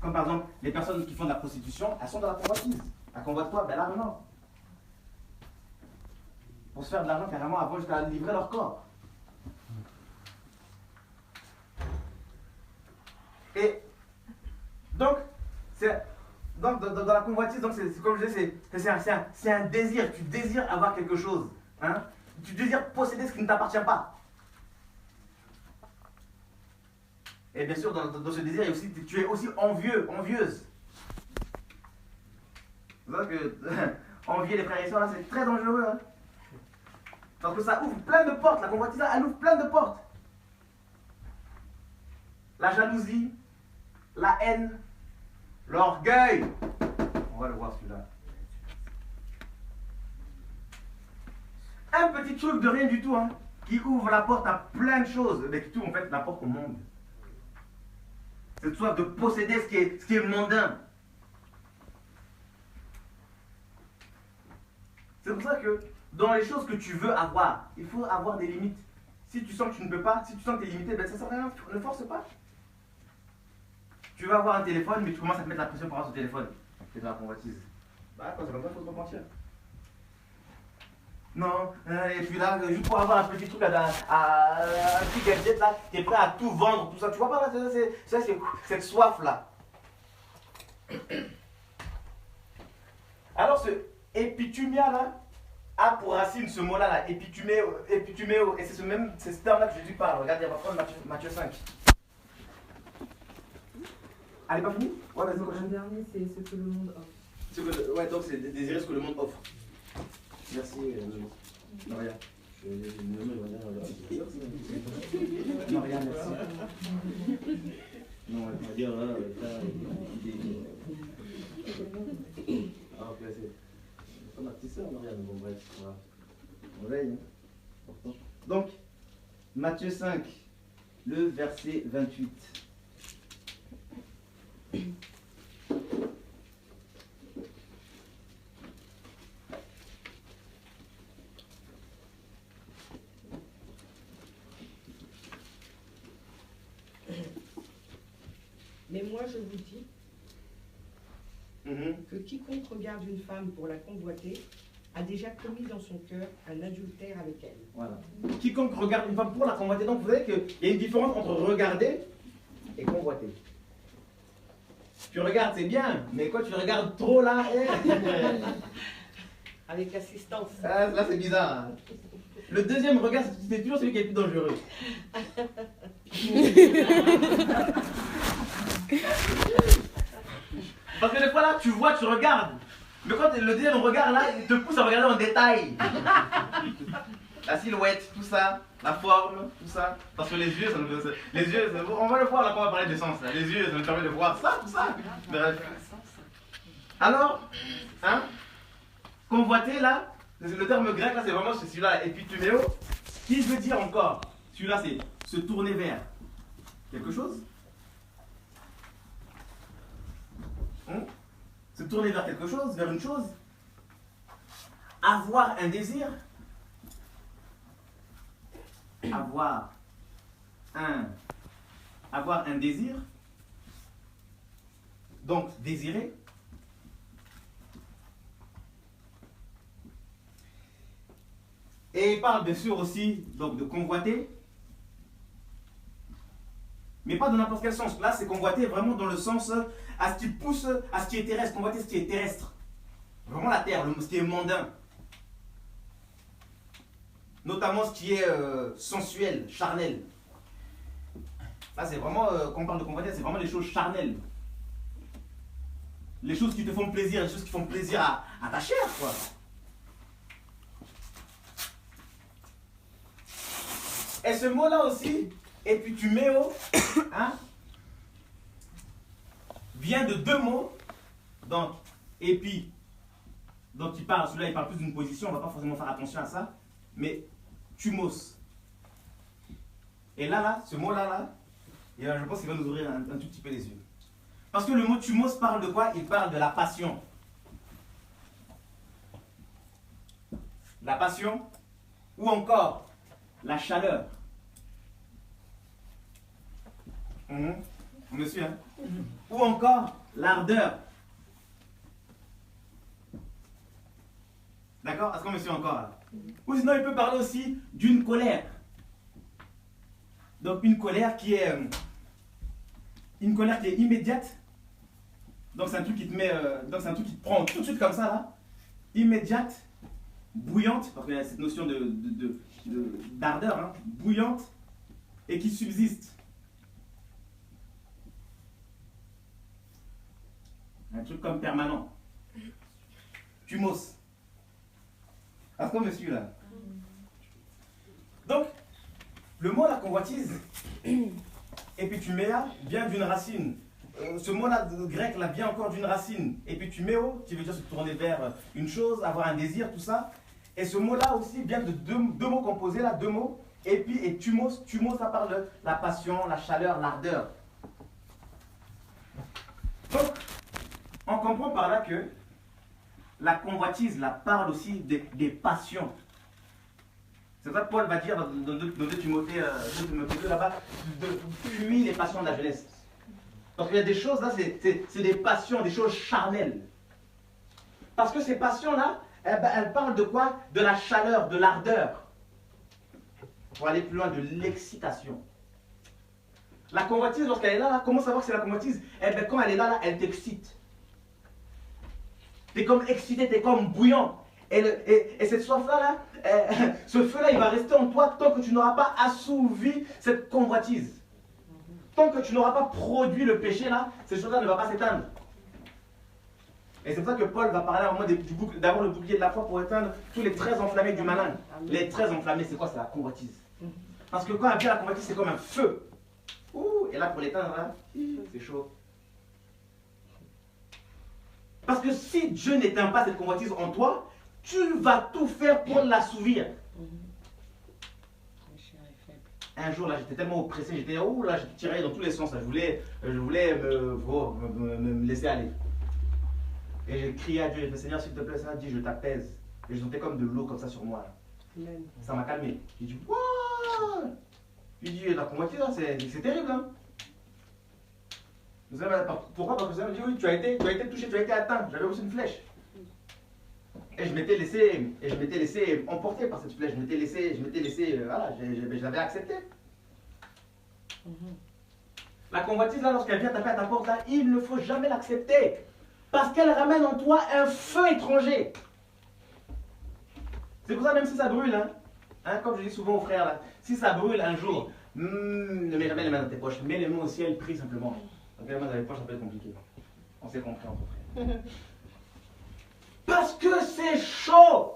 Comme par exemple, les personnes qui font de la prostitution, elles sont dans la convoitise. Elles convoitent quoi? Ben l'argent. Pour se faire de l'argent carrément avant jusqu'à livrer leur corps. Et donc, dans la convoitise, c'est comme je disais, c'est un désir. Tu désires avoir quelque chose. Hein? Tu désires posséder ce qui ne t'appartient pas. Et bien sûr, dans ce désir, tu es aussi envieux, envieuse. Vous savez que envier les frères et sœurs, là, c'est très dangereux. Hein? Parce que ça ouvre plein de portes. La convoitise, elle ouvre plein de portes. La jalousie, la haine, l'orgueil. On va le voir celui-là. Un petit truc de rien du tout, hein, qui ouvre la porte à plein de choses, mais qui ouvre en fait la porte au monde. Cette soif de posséder ce qui est mondain. C'est pour ça que dans les choses que tu veux avoir, il faut avoir des limites. Si tu sens que tu ne peux pas, si tu sens que tu es limité, ben ça sert à rien, ne force pas. Tu vas avoir un téléphone, mais tu commences à te mettre la pression pour avoir ce téléphone. Tu es dans la convoitise. Bah, quand c'est comme ça, il faut se mentir. Non, et puis là, juste pour avoir un petit truc, un petit gadget là, tu es prêt à tout vendre, tout ça. Tu vois pas là, c'est cette soif là. Alors ce épitumia là a pour racine ce mot là, épituméo, et c'est ce terme là que Jésus parle. Regardez, on va prendre Matthieu 5. Elle n'est pas finie? Ouais, vas-y, Le dernier, c'est ce que le monde offre. Ouais, donc c'est désirer ce que le monde offre. Merci, Maria. Maria, merci. Non, elle va dire là, ah, ok, c'est ma petite soeur, Maria, mais bon, bref, voilà. On veille, hein. Donc, Matthieu 5, le verset 28. Mais moi je vous dis que quiconque regarde une femme pour la convoiter a déjà commis dans son cœur un adultère avec elle. Voilà. Quiconque regarde une femme pour la convoiter, donc vous savez qu'il y a une différence entre regarder et convoiter. Tu regardes, c'est bien, mais quand tu regardes trop là, Avec assistance. là c'est bizarre. Hein. Le deuxième regard, c'est toujours celui qui est le plus dangereux. Parce que des fois là, tu vois, tu regardes. Mais quand le deuxième regard là, il te pousse à regarder en détail. La silhouette, tout ça, la forme, tout ça. Parce que les yeux, on va le voir là quand on va parler de sens. Là. Les yeux, ça nous permet de voir ça, tout ça. Bref. Alors, hein, convoiter là, le terme grec là, c'est vraiment celui-là, épituméo, qui veut dire encore, celui-là c'est se tourner vers quelque chose. Se tourner vers quelque chose, vers une chose. Avoir un désir. Avoir un désir. Donc, désirer. Et il parle bien sûr aussi donc, de convoiter. Mais pas dans n'importe quel sens. Là, c'est convoiter vraiment dans le sens à ce qui pousse, à ce qui est terrestre. Convoiter ce qui est terrestre. Vraiment la terre, ce qui est mondain. Notamment ce qui est sensuel, charnel. Là, c'est vraiment, quand on parle de convoiter, c'est vraiment les choses charnelles. Les choses qui te font plaisir, les choses qui font plaisir à ta chair, quoi. Et ce mot-là aussi, épituméo, hein, vient de deux mots. Donc, épi, donc celui-là il parle plus d'une position, on ne va pas forcément faire attention à ça, mais thumos. Et là, ce mot-là, je pense qu'il va nous ouvrir un tout petit peu les yeux. Parce que le mot thumos parle de quoi? Il parle de la passion. La passion, ou encore la chaleur. On me suit, hein? Ou encore l'ardeur. D'accord? Est-ce qu'on me suit encore là? Ou sinon, il peut parler aussi d'une colère. Donc, une colère qui est immédiate. Donc, c'est un truc qui te met. Donc, c'est un truc qui te prend tout de suite comme ça là. Immédiate, bouillante, parce qu'il y a cette notion d'ardeur, hein, bouillante, et qui subsiste. Un truc comme permanent. Thumos. Est-ce qu'on me suit là? Donc, le mot la convoitise, épituméa, vient d'une racine. Ce mot-là grec là vient encore d'une racine. Epitumeo, qui veut dire se tourner vers une chose, avoir un désir, tout ça. Et ce mot-là aussi vient de deux mots composés, là, deux mots. Épi et thumos. Thumos, ça parle de la passion, la chaleur, l'ardeur. Donc, on comprend par là que la convoitise, là, parle aussi des passions. C'est ça que Paul va dire dans 2 Timothée, là-bas, de fuir les passions de la jeunesse. Parce qu'il y a des choses là, c'est des passions, des choses charnelles. Parce que ces passions-là, elles parlent de quoi? De la chaleur, de l'ardeur. Pour aller plus loin, de l'excitation. La convoitise, lorsqu'elle est là, comment savoir que c'est la convoitise? Quand elle est là, elle t'excite. Tu es comme excité, tu es comme bouillant. Et cette soif-là, ce feu-là, il va rester en toi tant que tu n'auras pas assouvi cette convoitise. Tant que tu n'auras pas produit le péché là, cette chose-là ne va pas s'éteindre. Et c'est pour ça que Paul va parler à un moment d'avoir le bouclier de la foi pour éteindre tous les traits enflammés du malin. Les traits enflammés, c'est quoi? C'est la convoitise. Parce que quand elle vient la convoitise, c'est comme un feu. Ouh, et là pour l'éteindre, là, c'est chaud. Parce que si Dieu n'éteint pas cette convoitise en toi, tu vas tout faire pour l'assouvir. Un jour, là, j'étais tellement oppressé, j'étais tiré dans tous les sens. Là. Je voulais me laisser aller. Et j'ai crié à Dieu, j'ai dit, Seigneur, s'il te plaît, ça, dis, je t'apaise. Et je sentais comme de l'eau comme ça sur moi. Là. Ça m'a calmé. J'ai dit, waouh! J'ai dit, la convoitise, c'est terrible. Hein? Vous savez, pourquoi? Parce que ça me dit, oui, tu as été touché, tu as été atteint. J'avais reçu une flèche. Et je m'étais laissé emporter par cette flèche. Je m'étais laissé, voilà, je l'avais accepté. La convoitise, là, lorsqu'elle vient taper à ta porte, là, il ne faut jamais l'accepter. Parce qu'elle ramène en toi un feu étranger. C'est pour ça, même si ça brûle, hein, comme je dis souvent aux frères, là, si ça brûle un jour, ne mets jamais les mains dans tes poches. Mets les mains au ciel, prie simplement. Donc les mains dans les poches, ça peut être compliqué. On s'est compris entre frères. Parce que c'est chaud.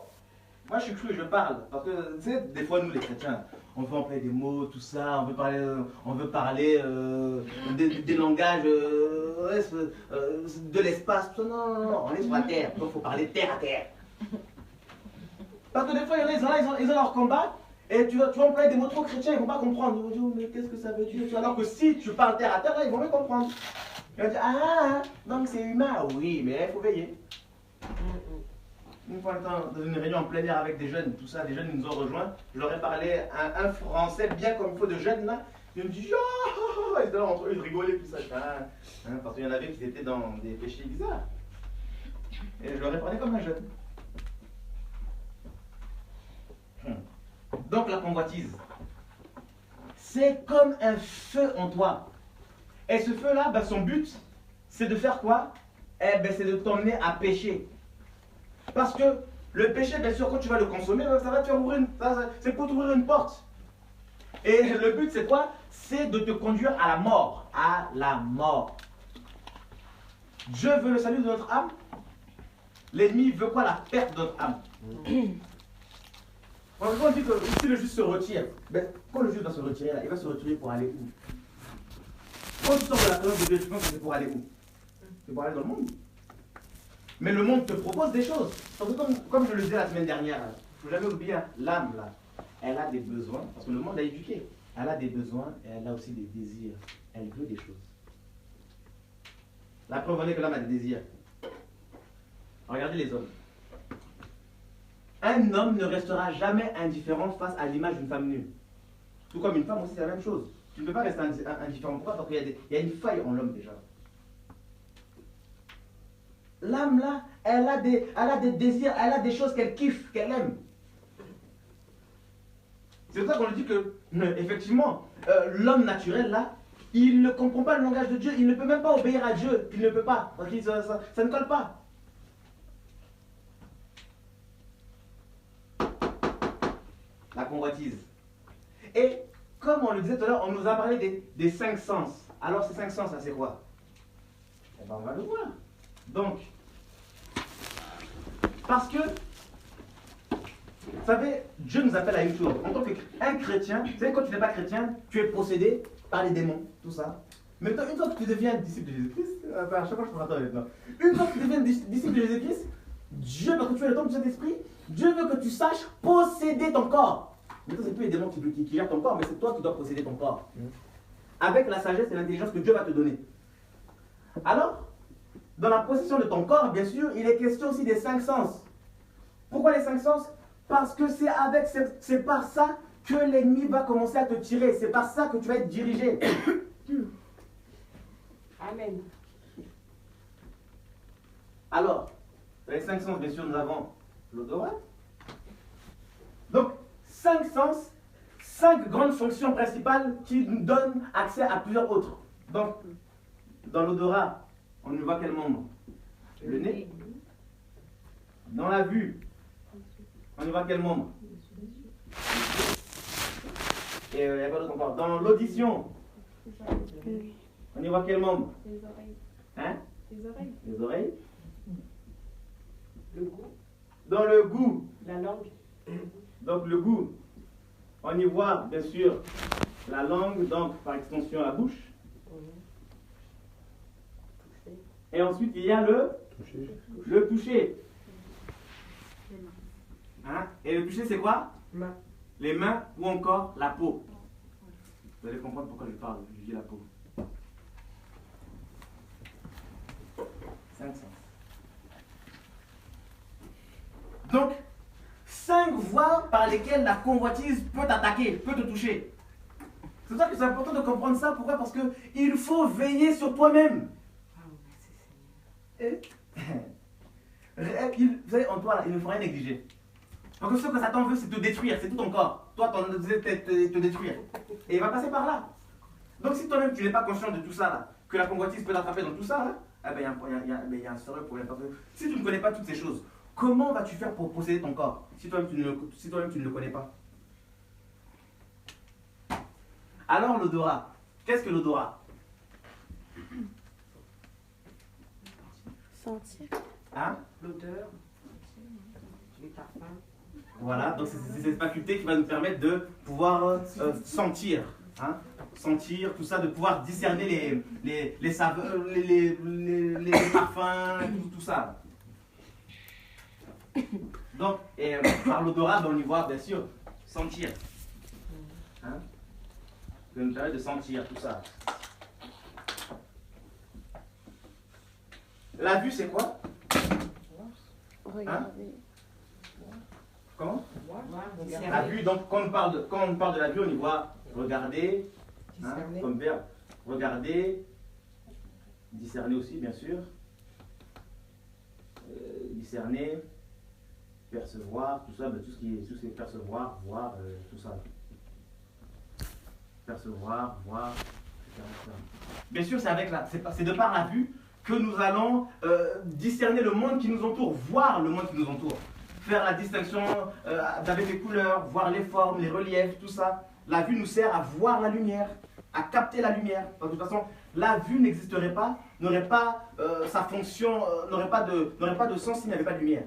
Moi je suis cru, je parle. Parce que tu sais, des fois nous les chrétiens, on veut employer des mots, tout ça, on veut parler des langages de l'espace. Non, on est sur la terre, donc il faut parler terre à terre. Parce que des fois, il y en a, ils ont leur combat, et tu vas employer des mots trop chrétiens, ils ne vont pas comprendre. Ils vont dire, mais qu'est-ce que ça veut dire? Alors que si tu parles terre à terre, là, ils vont mieux comprendre. Ils vont dire, donc c'est humain. Oui, mais il faut veiller. Une fois dans une réunion en plein air avec des jeunes, tout ça, des jeunes nous ont rejoints. Je leur ai parlé un français bien comme il faut de jeunes là. Ils me disent, ils étaient là entre eux, ils rigolaient, tout ça. Parce qu'il y en avait qui étaient dans des péchés bizarres. Et je leur ai parlé comme un jeune. Donc la convoitise, c'est comme un feu en toi. Et ce feu-là, son but, c'est de faire quoi? C'est de t'emmener à pécher. Parce que le péché, bien sûr, quand tu vas le consommer, ça va te faire ouvrir c'est pour t'ouvrir une porte. Et le but, c'est quoi? C'est de te conduire à la mort. À la mort. Dieu veut le salut de notre âme. L'ennemi veut quoi? La perte de notre âme. Quand on dit que si le juste se retire, quand le juste va se retirer, là, il va se retirer pour aller où? Quand tu sors de la présence de Dieu, tu penses que c'est pour aller où? C'est pour aller dans le monde. Mais le monde te propose des choses. Parce que comme je le disais la semaine dernière, il ne faut jamais oublier, l'âme, là, elle a des besoins, parce que le monde l'a éduqué. Elle a des besoins et elle a aussi des désirs. Elle veut des choses. La preuve en est que l'âme a des désirs. Regardez les hommes. Un homme ne restera jamais indifférent face à l'image d'une femme nue. Tout comme une femme aussi, c'est la même chose. Tu ne peux pas rester indifférent. Pourquoi? Parce qu'il y a une faille en l'homme déjà. L'âme là, elle a des désirs, elle a des choses qu'elle kiffe, qu'elle aime. C'est pour ça qu'on dit que, effectivement, l'homme naturel là, il ne comprend pas le langage de Dieu, il ne peut même pas obéir à Dieu, il ne peut pas, parce que ça ne colle pas. La convoitise. Et comme on le disait tout à l'heure, on nous a parlé des 5 sens. Alors ces 5 sens là, c'est quoi? Eh ben, on va le voir. Donc, parce que, vous savez, Dieu nous appelle à une chose. En tant qu'un chrétien, vous savez, quand tu n'es pas chrétien, tu es possédé par les démons, tout ça. Maintenant, une fois que tu deviens disciple de Jésus-Christ, à chaque fois je peux attendre maintenant. Une fois que tu deviens disciple de Jésus-Christ, Dieu, parce que tu es le temple du Saint-Esprit, Dieu veut que tu saches posséder ton corps. Maintenant, c'est plus les démons qui gèrent ton corps, mais c'est toi qui dois posséder ton corps. Avec la sagesse et l'intelligence que Dieu va te donner. Alors, dans la possession de ton corps, bien sûr, il est question aussi des 5 sens. Pourquoi les 5 sens? Parce que c'est par ça que l'ennemi va commencer à te tirer. C'est par ça que tu vas être dirigé. Amen. Alors, dans les 5 sens, bien sûr, nous avons l'odorat. Donc, 5 sens, 5 grandes fonctions principales qui nous donnent accès à plusieurs autres. Donc, dans l'odorat, on ne voit quel membre? Le nez. Dans la vue, on ne voit quel membre? Et il n'y a pas d'autre encore. Dans l'audition, on y voit quel membre? Les oreilles. Hein? Les oreilles. Les oreilles. Le goût. Dans le goût, La langue. donc le goût, on y voit bien sûr la langue, donc par extension la bouche. Et ensuite il y a le toucher. Hein? Et le toucher c'est quoi? Main. Les mains ou encore la peau. Vous allez comprendre pourquoi je parle, je dis la peau. 5 sens. Donc, 5 voies par lesquelles la convoitise peut t'attaquer, peut te toucher. C'est pour ça que c'est important de comprendre ça. Pourquoi? Parce qu'il faut veiller sur toi-même. Et, vous savez, en toi, là, il ne faut rien négliger. Donc ce que Satan veut, c'est te détruire, c'est tout ton corps. Toi, ton te détruire. Et il va passer par là. Donc si toi-même, tu n'es pas conscient de tout ça, là, que la convoitise peut t'attraper dans tout ça, là, eh ben, il y a un sérieux problème. Parce que si tu ne connais pas toutes ces choses, comment vas-tu faire pour posséder ton corps si toi-même tu ne le connais pas? Alors l'odorat, qu'est-ce que l'odorat? Sentir. Hein? L'odeur. Les parfums. Voilà, donc c'est cette faculté qui va nous permettre de pouvoir sentir. Hein? Sentir, tout ça, de pouvoir discerner les saveurs, les parfums, tout ça. Donc, par l'odorat, on y voit bien sûr sentir. Hein? Ça nous permet de sentir tout ça. La vue, c'est quoi? Regarder. Comment? Discerner. La vue, donc quand on parle de la vue, on y voit regarder, hein, Discerner. comme verbe. Regarder, discerner aussi, bien sûr. Discerner, percevoir, tout ça, tout ce qui est percevoir, voir, tout ça. Percevoir, voir, etc. Bien sûr, c'est de par la vue que nous allons discerner le monde qui nous entoure, voir le monde qui nous entoure. Faire la distinction avec les couleurs, voir les formes, les reliefs, tout ça. La vue nous sert à voir la lumière, à capter la lumière. De toute façon, la vue n'existerait pas, n'aurait pas sa fonction, n'aurait pas de sens s'il n'y avait pas de lumière.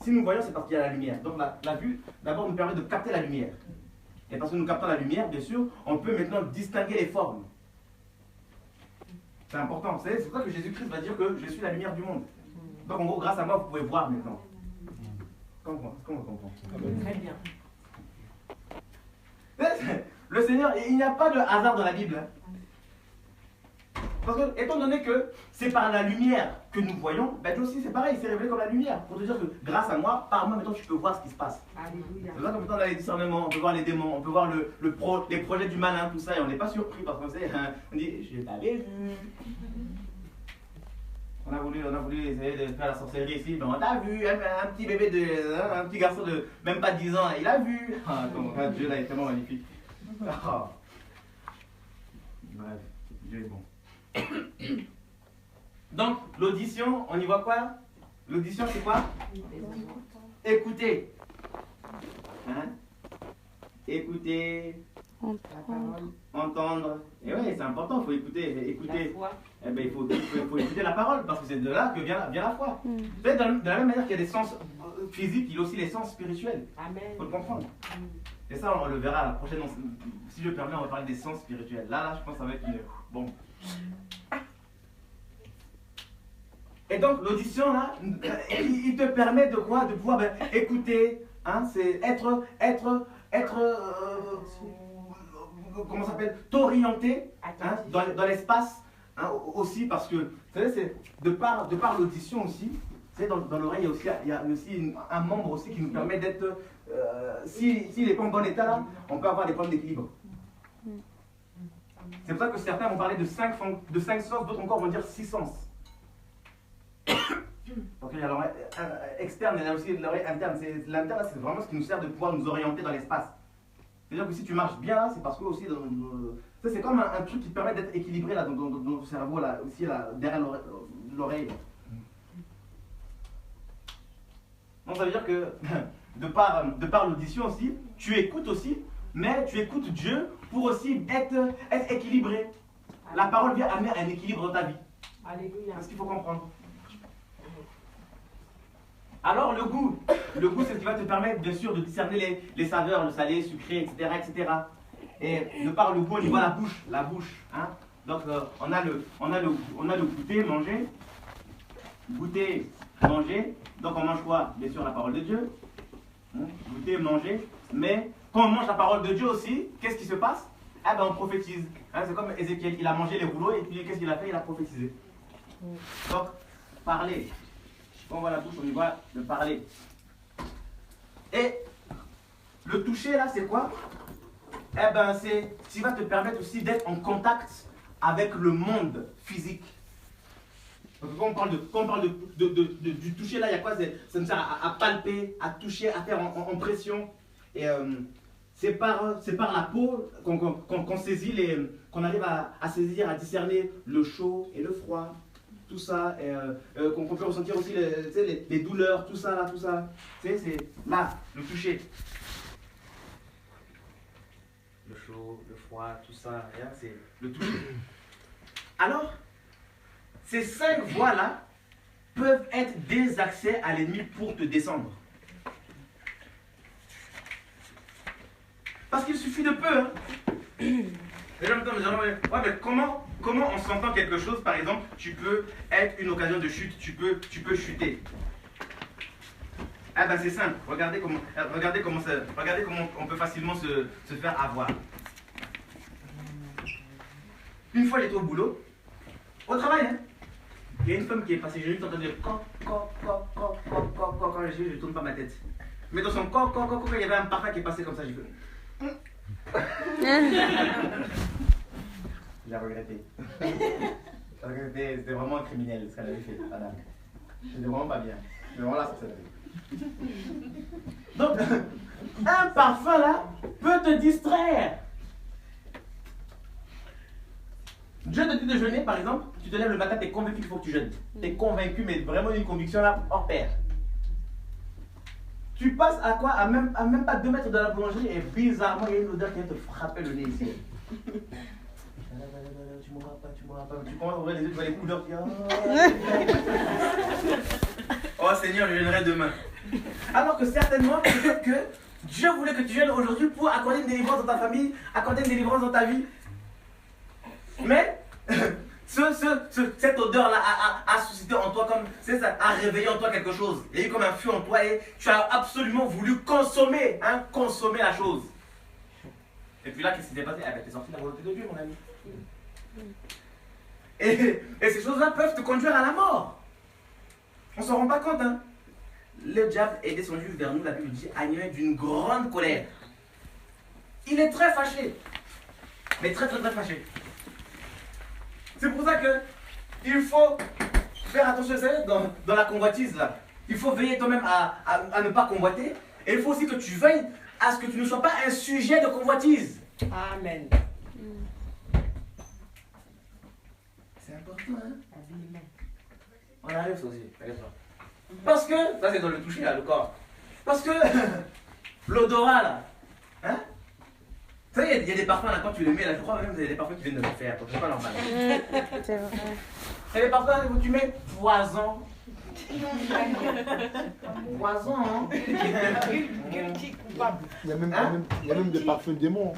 Si nous voyons, c'est parce qu'il y a la lumière. Donc la vue, d'abord, nous permet de capter la lumière. Et parce que nous captons la lumière, bien sûr, on peut maintenant distinguer les formes. C'est important, vous savez, c'est pour ça que Jésus-Christ va dire que je suis la lumière du monde. Donc en gros, grâce à moi, vous pouvez voir maintenant. Comment on comprend? Très bien. Le Seigneur, il n'y a pas de hasard dans la Bible. Parce que, étant donné que c'est par la lumière que nous voyons, ben Dieu aussi c'est pareil, il s'est révélé comme la lumière. Pour te dire que grâce à moi, par moi maintenant tu peux voir ce qui se passe. Alléluia. Là, comme on a les discernements, on peut voir les démons, on peut voir les projets du malin, tout ça, et on n'est pas surpris parce qu'on sait, on dit, je t'avais vu. On a voulu essayer de faire la sorcellerie ici, mais on t'a vu, un petit bébé un petit garçon de même pas 10 ans, il a vu. Ah, Dieu là est tellement magnifique. Ah. Bref, Dieu est bon. Donc, l'audition, on y voit quoi? L'audition, c'est quoi? Écouter. Hein? Écouter. Entendre. Et oui, c'est important, il faut écouter. Écouter. Eh ben, il faut écouter la parole, parce que c'est de là que vient la foi. De la même manière qu'il y a des sens physiques, il y a aussi les sens spirituels. Il faut le comprendre. Et ça, on le verra à la prochaine. Si je permets, on va parler des sens spirituels. Là, je pense que ça va être une. Bon. Et donc, l'audition, là, il te permet de quoi? De pouvoir écouter. Hein, c'est comment ça s'appelle? T'orienter hein, dans l'espace. Hein, aussi, parce que, vous savez, c'est de par l'audition aussi. Dans l'oreille, il y a aussi un membre aussi qui nous permet d'être. S'il n'est pas en bon état, là, on peut avoir des problèmes d'équilibre. C'est pour ça que certains vont parler de 5 sens, d'autres encore vont dire 6 sens. Parce qu'il y a l'oreille externe et il y a aussi l'oreille interne. L'interne, c'est vraiment ce qui nous sert de pouvoir nous orienter dans l'espace. C'est-à-dire que si tu marches bien là, c'est parce que aussi c'est comme un truc qui te permet d'être équilibré là, dans ton cerveau, là, aussi là, derrière l'oreille. Donc ça veut dire que de par l'audition aussi, tu écoutes aussi, mais tu écoutes Dieu pour aussi être équilibré. La parole vient amener un équilibre dans ta vie. Alléluia. C'est ce qu'il faut comprendre. Alors le goût c'est ce qui va te permettre bien sûr de discerner les saveurs, le salé, sucré, etc. etc. Et de par le goût, on y voit la bouche. Hein? Donc on a le goûter, manger. Goûter, manger. Donc on mange quoi? Bien sûr la parole de Dieu. Hein? Goûter, manger. Mais quand on mange la parole de Dieu aussi, qu'est-ce qui se passe? Ah ben on prophétise. Hein? C'est comme Ézéchiel, il a mangé les rouleaux et puis qu'est-ce qu'il a fait? Il a prophétisé. Donc, parler. Quand on voit la bouche, on y voit le parler. Et le toucher là, c'est quoi? Eh ben c'est ce qui va te permettre aussi d'être en contact avec le monde physique. Donc, quand on parle du toucher là, il y a quoi? Ça nous sert à palper, à toucher, à faire en pression. Et c'est par la peau qu'on saisit qu'on arrive à saisir, à discerner le chaud et le froid. Tout ça, qu'on peut ressentir aussi les douleurs, tout ça, là, tout ça. C'est là, le toucher. Le chaud, le froid, tout ça, c'est le toucher. Alors, ces 5 voies-là peuvent être des accès à l'ennemi pour te descendre. Parce qu'il suffit de peu. Hein. Les gens me disent, ouais, mais comment on s'entend quelque chose, par exemple, tu peux être une occasion de chute, tu peux chuter. Ah ben c'est simple, regardez comment on peut facilement se faire avoir. Une fois j'étais au boulot, au travail, hein. Il y a une femme qui est passée, j'ai juste entendu quand je tourne pas ma tête. Mais dans son quand il y avait un parfum qui est passé comme ça, j'ai fait. J'ai regretté. C'était vraiment criminel ce qu'elle avait fait, madame. C'était vraiment pas bien. Mais voilà ce que ça fait. Donc, un parfum là peut te distraire. Dieu te dit de jeûner, par exemple, tu te lèves le matin, tu es convaincu qu'il faut que tu jeûnes. Tu es convaincu, mais vraiment une conviction là hors pair. Tu passes à quoi? À même pas 2 mètres de la boulangerie et bizarrement il y a une odeur qui vient te frapper le nez ici. Tu mourras pas. Tu commences à ouvrir les yeux, tu vois les couleurs. Oh Seigneur, je jeûnerai demain. Alors que certainement, peut-être que Dieu voulait que tu jeûnes aujourd'hui pour accorder une délivrance dans ta famille, accorder une délivrance dans ta vie. Mais cette odeur-là a suscité en toi comme, c'est ça, a réveillé en toi quelque chose. Il y a eu comme un feu en toi et tu as absolument voulu consommer la chose. Et puis là, qu'est-ce qui s'est passé? Ah ben, t'es sorti de la volonté de Dieu, mon ami. Et ces choses-là peuvent te conduire à la mort. On ne s'en rend pas compte, hein. Le diable est descendu vers nous, la Bible dit, animé d'une grande colère. Il est très fâché. Mais très fâché. C'est pour ça que il faut faire attention, vous savez, dans la convoitise, là. Il faut veiller toi-même à ne pas convoiter. Et il faut aussi que tu veilles à ce que tu ne sois pas un sujet de convoitise. Amen. C'est important, hein? On arrive, ça aussi. Parce que, ça c'est dans le toucher, là, le corps. Parce que l'odorat, là, hein? Vous savez, il y a des parfums, là, quand tu les mets, là, je crois même qu'il y a des parfums qui viennent de le faire, donc c'est pas normal. C'est vrai. Il y a des parfums où tu mets poison. Poison, hein? Guilty, coupable. Il y a même des parfums démons.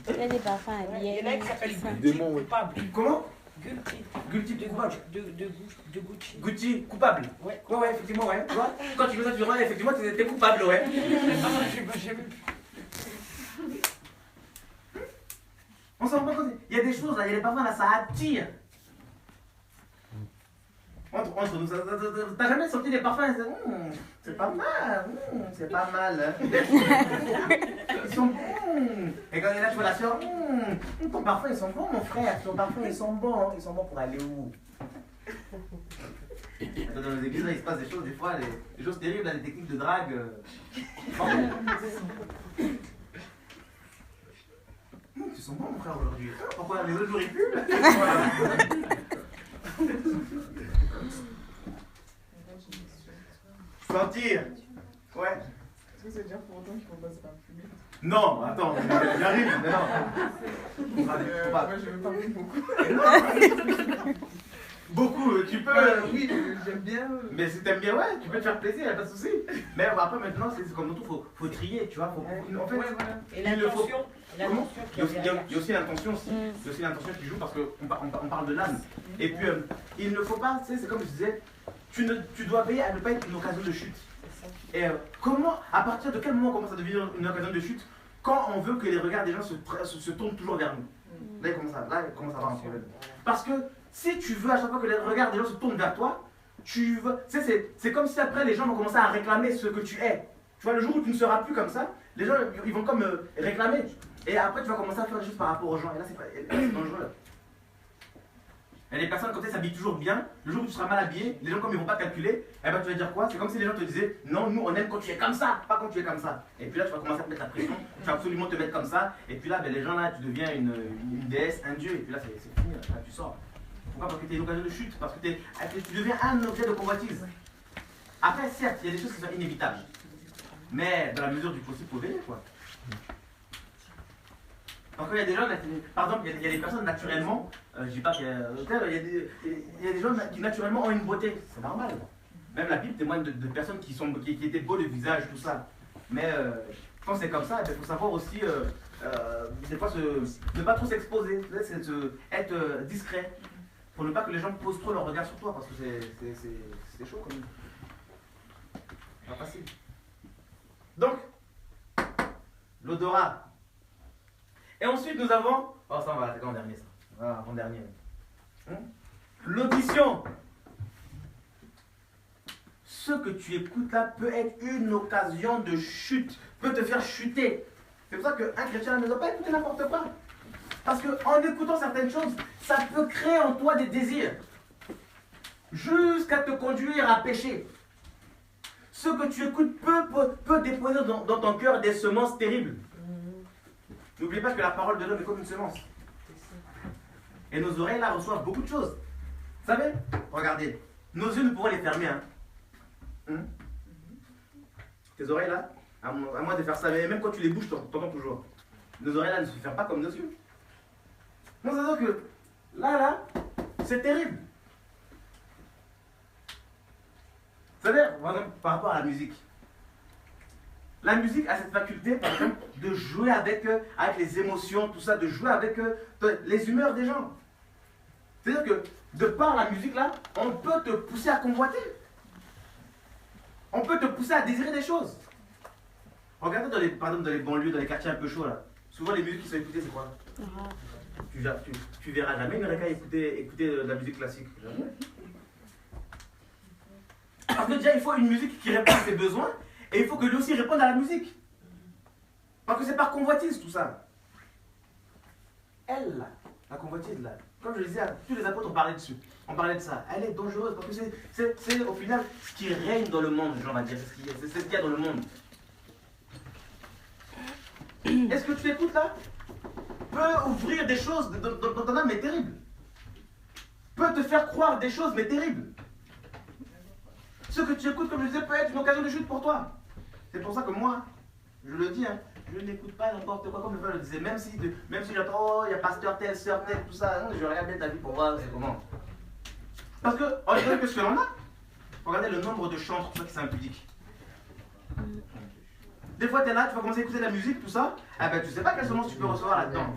Il y a des parfums habillés. Il y en a qui s'appellent Des Guilty, mots, oui. coupable. Comment? Guilty. Guilty, coupable. De Gucci. Gucci, coupable. Ouais. Ouais, effectivement, ouais. Tu vois, quand tu fais ça, tu vois, effectivement, t'es coupable, ouais. On s'en rend pas compte. Il y a des choses, là, il y a des parfums, là, ça attire. Entre nous, t'as jamais senti des parfums, c'est pas mal, c'est pas mal. Hein. Ils sont bons. Et quand il est là, tu vois la soeur, ton parfum, ils sont bons, mon frère, ton parfum, ils sont bons. Ils sont bons pour aller où? Dans les églises, là, il se passe des choses, des fois, des choses terribles, là, des techniques de drague. Tu sens bon, mon frère, aujourd'hui. Pourquoi les autres jours, ils puent? Sentir. Ouais. Est-ce que c'est dire pour autant qu'il faut pas se parfumer? Non, attends, j'arrive, mais non. Moi, je veux parfumer beaucoup. Beaucoup, tu peux. Oui, j'aime bien. Mais si t'aimes bien, ouais, tu peux te faire plaisir, y'a pas de souci. Mais après, maintenant, c'est comme tout, faut trier, tu vois. En fait, Ouais, voilà. Et il le faut. l'intention. Il y a aussi l'intention aussi. Il y a aussi l'intention qui joue parce qu'on parle de l'âme. Et puis, il ne faut pas, tu sais, c'est comme je disais, tu dois veiller à ne pas être une occasion de chute. Et comment, à partir de quel moment on commence à devenir une occasion de chute? Quand on veut que les regards des gens se tournent toujours vers nous. Là, il commence à avoir un problème. Parce que si tu veux à chaque fois que les regards des gens se tournent vers toi, c'est comme si après les gens vont commencer à réclamer ce que tu es. Tu vois, le jour où tu ne seras plus comme ça, les gens ils vont comme réclamer. Et après tu vas commencer à faire des choses par rapport aux gens. Et là c'est dangereux. Et les personnes comme ça s'habillent toujours bien. Le jour où tu seras mal habillé, les gens comme ils vont pas calculer, eh ben tu vas dire quoi? C'est comme si les gens te disaient non, nous on aime quand tu es comme ça, pas quand tu es comme ça. Et puis là tu vas commencer à te mettre la pression, tu vas absolument te mettre comme ça. Et puis là ben, les gens là tu deviens une déesse, un dieu. Et puis là c'est fini, là tu sors. Pourquoi? Parce que tu es une occasion de chute, parce que tu deviens un objet de convoitise. Après certes il y a des choses qui sont inévitables. Mais dans la mesure du possible, il faut veiller quoi. Donc il y a des gens, par exemple, il y a des personnes naturellement, je dis pas qu'il y a, il y a des gens qui naturellement ont une beauté, c'est normal. Même la Bible témoigne de personnes qui étaient beaux de visage, tout ça. Mais quand c'est comme ça, il faut savoir aussi, des fois, ne pas trop s'exposer, être discret, pour ne pas que les gens posent trop leur regard sur toi, parce que c'est chaud quand même. Pas facile. Donc, l'odorat. Et ensuite, nous avons. Oh, ça, on va l'attaquer en dernier, ça. Ah, avant-dernier. L'audition. Ce que tu écoutes là peut être une occasion de chute, peut te faire chuter. C'est pour ça qu'un chrétien ne doit pas écouter n'importe quoi. Parce qu'en écoutant certaines choses, ça peut créer en toi des désirs. Jusqu'à te conduire à pécher. Ce que tu écoutes peut déposer dans ton cœur des semences terribles. N'oubliez pas que la parole de l'homme est comme une semence. Et nos oreilles là reçoivent beaucoup de choses. Vous savez? Regardez. Nos yeux, nous pouvons les fermer. Tes oreilles là, à moins de faire ça, mais même quand tu les bouges, t'entends toujours. Nos oreilles là ne se ferment pas comme nos yeux. Donc ça veut dire que là, c'est terrible. Vous savez, par rapport à la musique. La musique a cette faculté, par exemple, de jouer avec les émotions, tout ça, de jouer avec les humeurs des gens. C'est-à-dire que, de par la musique là, on peut te pousser à convoiter. On peut te pousser à désirer des choses. Regardez par exemple dans les banlieues, dans les quartiers un peu chauds là. Souvent les musiques qui sont écoutées, c'est quoi? tu verras jamais Eureka écouter de la musique classique. Jamais. Parce que déjà, il faut une musique qui répond à ses besoins, et il faut que lui aussi réponde à la musique. Parce que c'est par convoitise tout ça. Elle, là, la convoitise, là, comme je le disais, tous les apôtres ont parlé dessus. On parlait de ça. Elle est dangereuse parce que c'est au final ce qui règne dans le monde, on va dire. C'est ce qu'il y a dans le monde. Est-ce que tu écoutes là? Peut ouvrir des choses dans ton âme, mais terribles. Peut te faire croire des choses, mais terribles. Ce que tu écoutes, comme je disais, peut être une occasion de chute pour toi. C'est pour ça que moi, je le dis, hein, je n'écoute pas n'importe quoi, comme le frère le disait. Même si j'entends, oh, il y a pasteur tel, sœur tel, tout ça, non, je regarde bien ta vie pour voir c'est comment. Parce que, regardez que ce que l'on a, regardez le nombre de chantres, tout ça qui s'impudique. Des fois, tu es là, tu vas commencer à écouter de la musique, tout ça, eh ben, tu sais pas quelle semence tu peux recevoir là-dedans.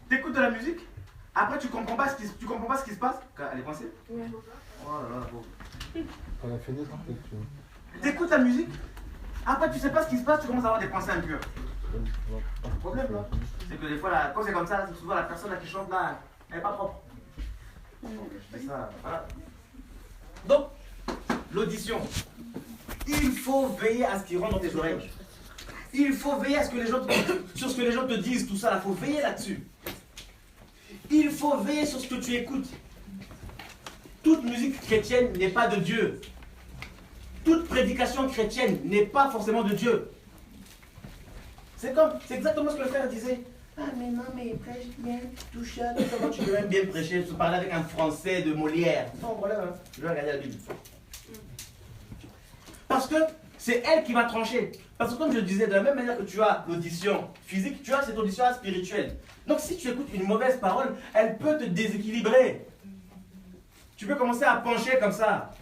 Tu écoutes de la musique, après tu comprends pas ce qui se passe. Elle est coincée? Ouais. Oh là là, pauvre. On a fini ça. Tu écoutes la musique, après tu sais pas ce qui se passe, tu commences à avoir des pensées impures. Le problème là, c'est que des fois, là, quand c'est comme ça, souvent la personne là, qui chante là, elle n'est pas propre. C'est ça, voilà. Donc, l'audition. Il faut veiller à ce qui rentre dans tes oreilles. Il faut veiller à ce que les gens sur ce que les gens te disent, tout ça, il faut veiller là-dessus. Il faut veiller sur ce que tu écoutes. Toute musique chrétienne n'est pas de Dieu. Toute prédication chrétienne n'est pas forcément de Dieu. C'est exactement ce que le frère disait. Ah mais non, mais il prêche bien, tout ça, comment tu peux même bien prêcher, tu parles avec un français de Molière. Sans problème, hein. Je vais regarder la Bible. Parce que c'est elle qui va trancher. Parce que comme je le disais, de la même manière que tu as l'audition physique, tu as cette audition spirituelle. Donc si tu écoutes une mauvaise parole, elle peut te déséquilibrer. Tu peux commencer à pencher comme ça.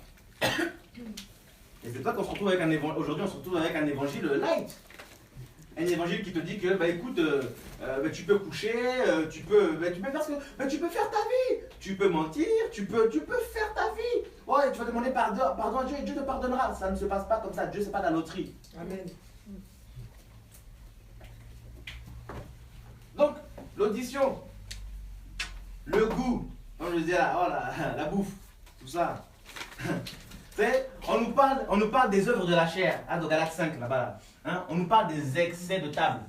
Et c'est toi qu'on se retrouve avec un évangile. Aujourd'hui, on se retrouve avec un évangile light. Un évangile qui te dit que, bah écoute, tu peux coucher, tu peux faire ce que, tu peux faire ta vie. Tu peux mentir, tu peux faire ta vie. Ouais, tu vas demander pardon à Dieu et Dieu te pardonnera. Ça ne se passe pas comme ça. Dieu, c'est pas de la loterie. Amen. Donc, l'audition, le goût, comme je disais là, oh, la bouffe, tout ça. On nous parle des œuvres de la chair, hein, dans Galates 5 là-bas. Là. Hein, on nous parle des excès de table.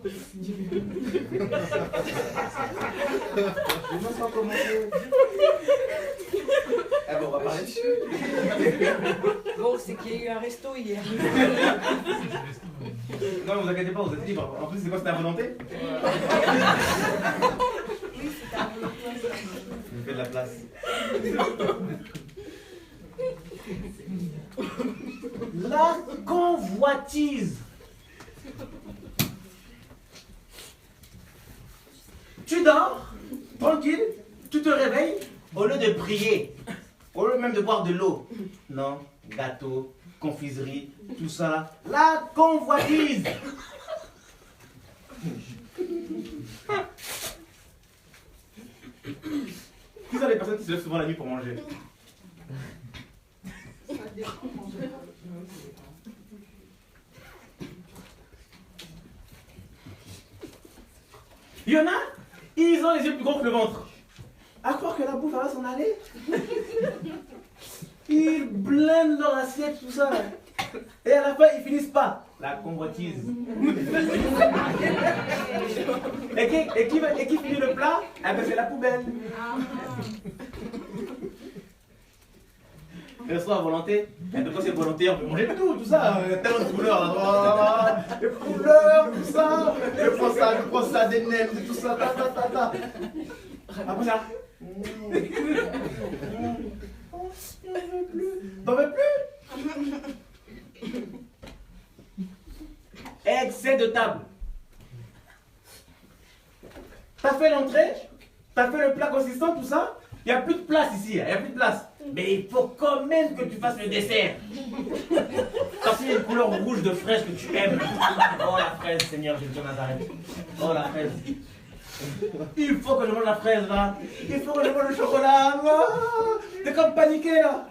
Je me sens commencer. Ah bon, on va parler dessus. Bon, c'est qu'il y a eu un resto hier. Non, ne vous inquiétez pas, vous êtes libre. En plus, c'est quoi, c'était à volonté? Oui, c'était à volonté. Je fais de la place. La convoitise. Tu dors, tranquille, tu te réveilles, au lieu de prier, au lieu même de boire de l'eau. Non, gâteau, confiserie, tout ça là. La convoitise. Qui sont les personnes qui se lèvent souvent la nuit pour manger? Il y en a, ils ont les yeux plus gros que le ventre. À croire que la bouffe va s'en aller. Ils blindent leur assiette, tout ça. Et à la fin, ils finissent pas. La convoitise. Et qui finit le plat? Eh ben, c'est la poubelle. Le soir à volonté, et de quoi c'est volonté, on peut manger tout ça, tellement de couleurs là, les couleurs, tout ça, je prends ça, des nems, tout ça, ta. Après ça, t'en veux plus? Excès de table. T'as fait l'entrée, t'as fait le plat consistant, tout ça, il n'y a plus de place ici, il n'y a plus de place. Mais il faut quand même que tu fasses le dessert. Parce qu'il y a une couleur rouge de fraise que tu aimes. Oh la fraise, Seigneur Jésus de Nazareth. Oh la fraise. Il faut que je mange la fraise là. Il faut que je mange le chocolat. Oh, t'es comme paniqué là.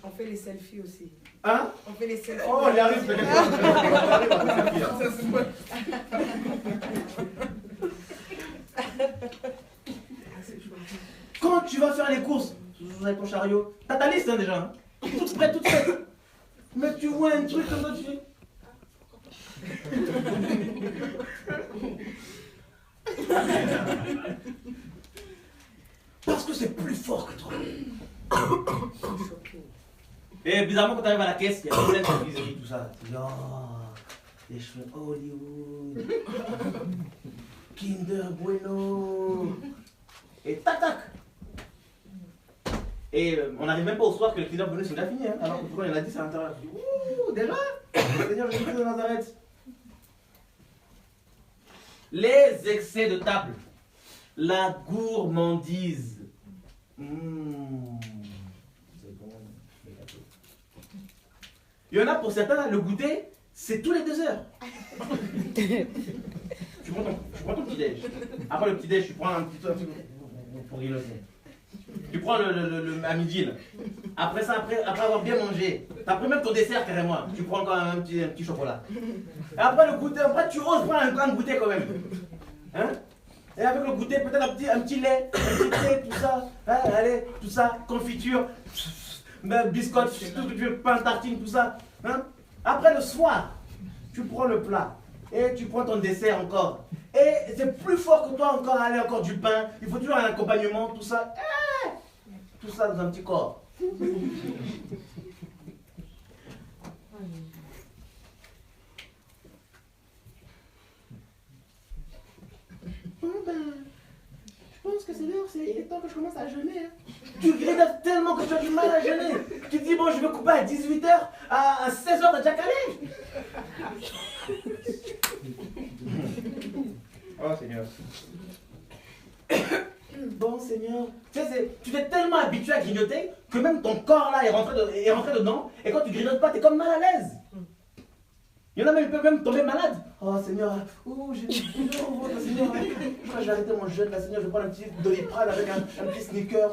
En fait les selfies aussi. Hein? On fait les selfies. Oh, j'arrive, Ça se voit. Quand tu vas faire les courses avec ton chariot, t'as ta liste hein, déjà. Hein? Toute prête, toute faite. Mais tu vois un truc comme ça, tu fais. Parce que c'est plus fort que toi. Et bizarrement, quand tu arrives à la caisse, il y a plein de confiseries, tout ça. Tu dis, oh, les cheveux Hollywood, Kinder Bueno. Et tac tac. Et on n'arrive même pas au soir que le Kinder Bueno c'est déjà fini. Hein, alors que pourquoi il y en a 10 à l'intérieur. Je dis, ouh, déjà Seigneur Jésus de Nazareth. Les excès de table. La gourmandise. C'est bon, les gâteaux. Il y en a pour certains, le goûter, c'est tous les 2 heures. Tu prends ton petit déj. Après le petit déj, tu prends un petit truc pour grignoter. Tu prends à midi. Là. Après ça, après avoir bien mangé, tu as pris même ton dessert carrément. Tu prends encore un petit chocolat. Et après le goûter, après tu oses prendre un goûter quand même. Hein? Et avec le goûter, peut-être un petit lait, un petit thé, tout ça. Hein, allez, tout ça, confiture, biscotte, tout ce que tu veux, pain, tartine, tout ça. Hein? Après le soir, tu prends le plat. Et tu prends ton dessert encore. Et c'est plus fort que toi encore, allez, encore du pain. Il faut toujours un accompagnement, tout ça. Tout ça dans un petit corps. Bon ben, je pense que c'est l'heure, il est temps que je commence à jeûner. Hein. Tu grignotes tellement que tu as du mal à jeûner. Tu te dis, bon, je vais couper à 18h, à 16h, t'as déjà calé. Oh Seigneur. Bon Seigneur. Tu t'es tellement habitué à grignoter que même ton corps là est rentré dedans. Et quand tu grignotes pas, t'es comme mal à l'aise. Il y en a même qui peuvent même tomber malade. Oh Seigneur, j'ai Seigneur, je crois que j'ai arrêté mon jeûne là, Seigneur, je prends un petit Doliprane avec un petit sneaker.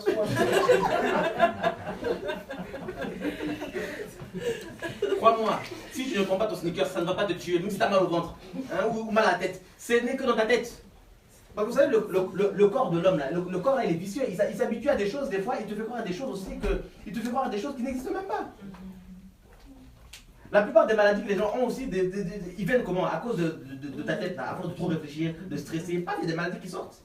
Crois-moi, si tu ne prends pas ton sneaker, ça ne va pas te tuer, même si tu as mal au ventre hein, ou mal à la tête. Ce n'est que dans ta tête. Parce que vous savez, le corps de l'homme, là, le corps là, il est vicieux, il s'habitue à des choses, des fois, il te fait croire à des choses aussi il te fait croire à des choses qui n'existent même pas. La plupart des maladies que les gens ont aussi, ils viennent comment? À cause de ta tête, là, à force de trop réfléchir, de stresser. Pas, il y a des maladies qui sortent.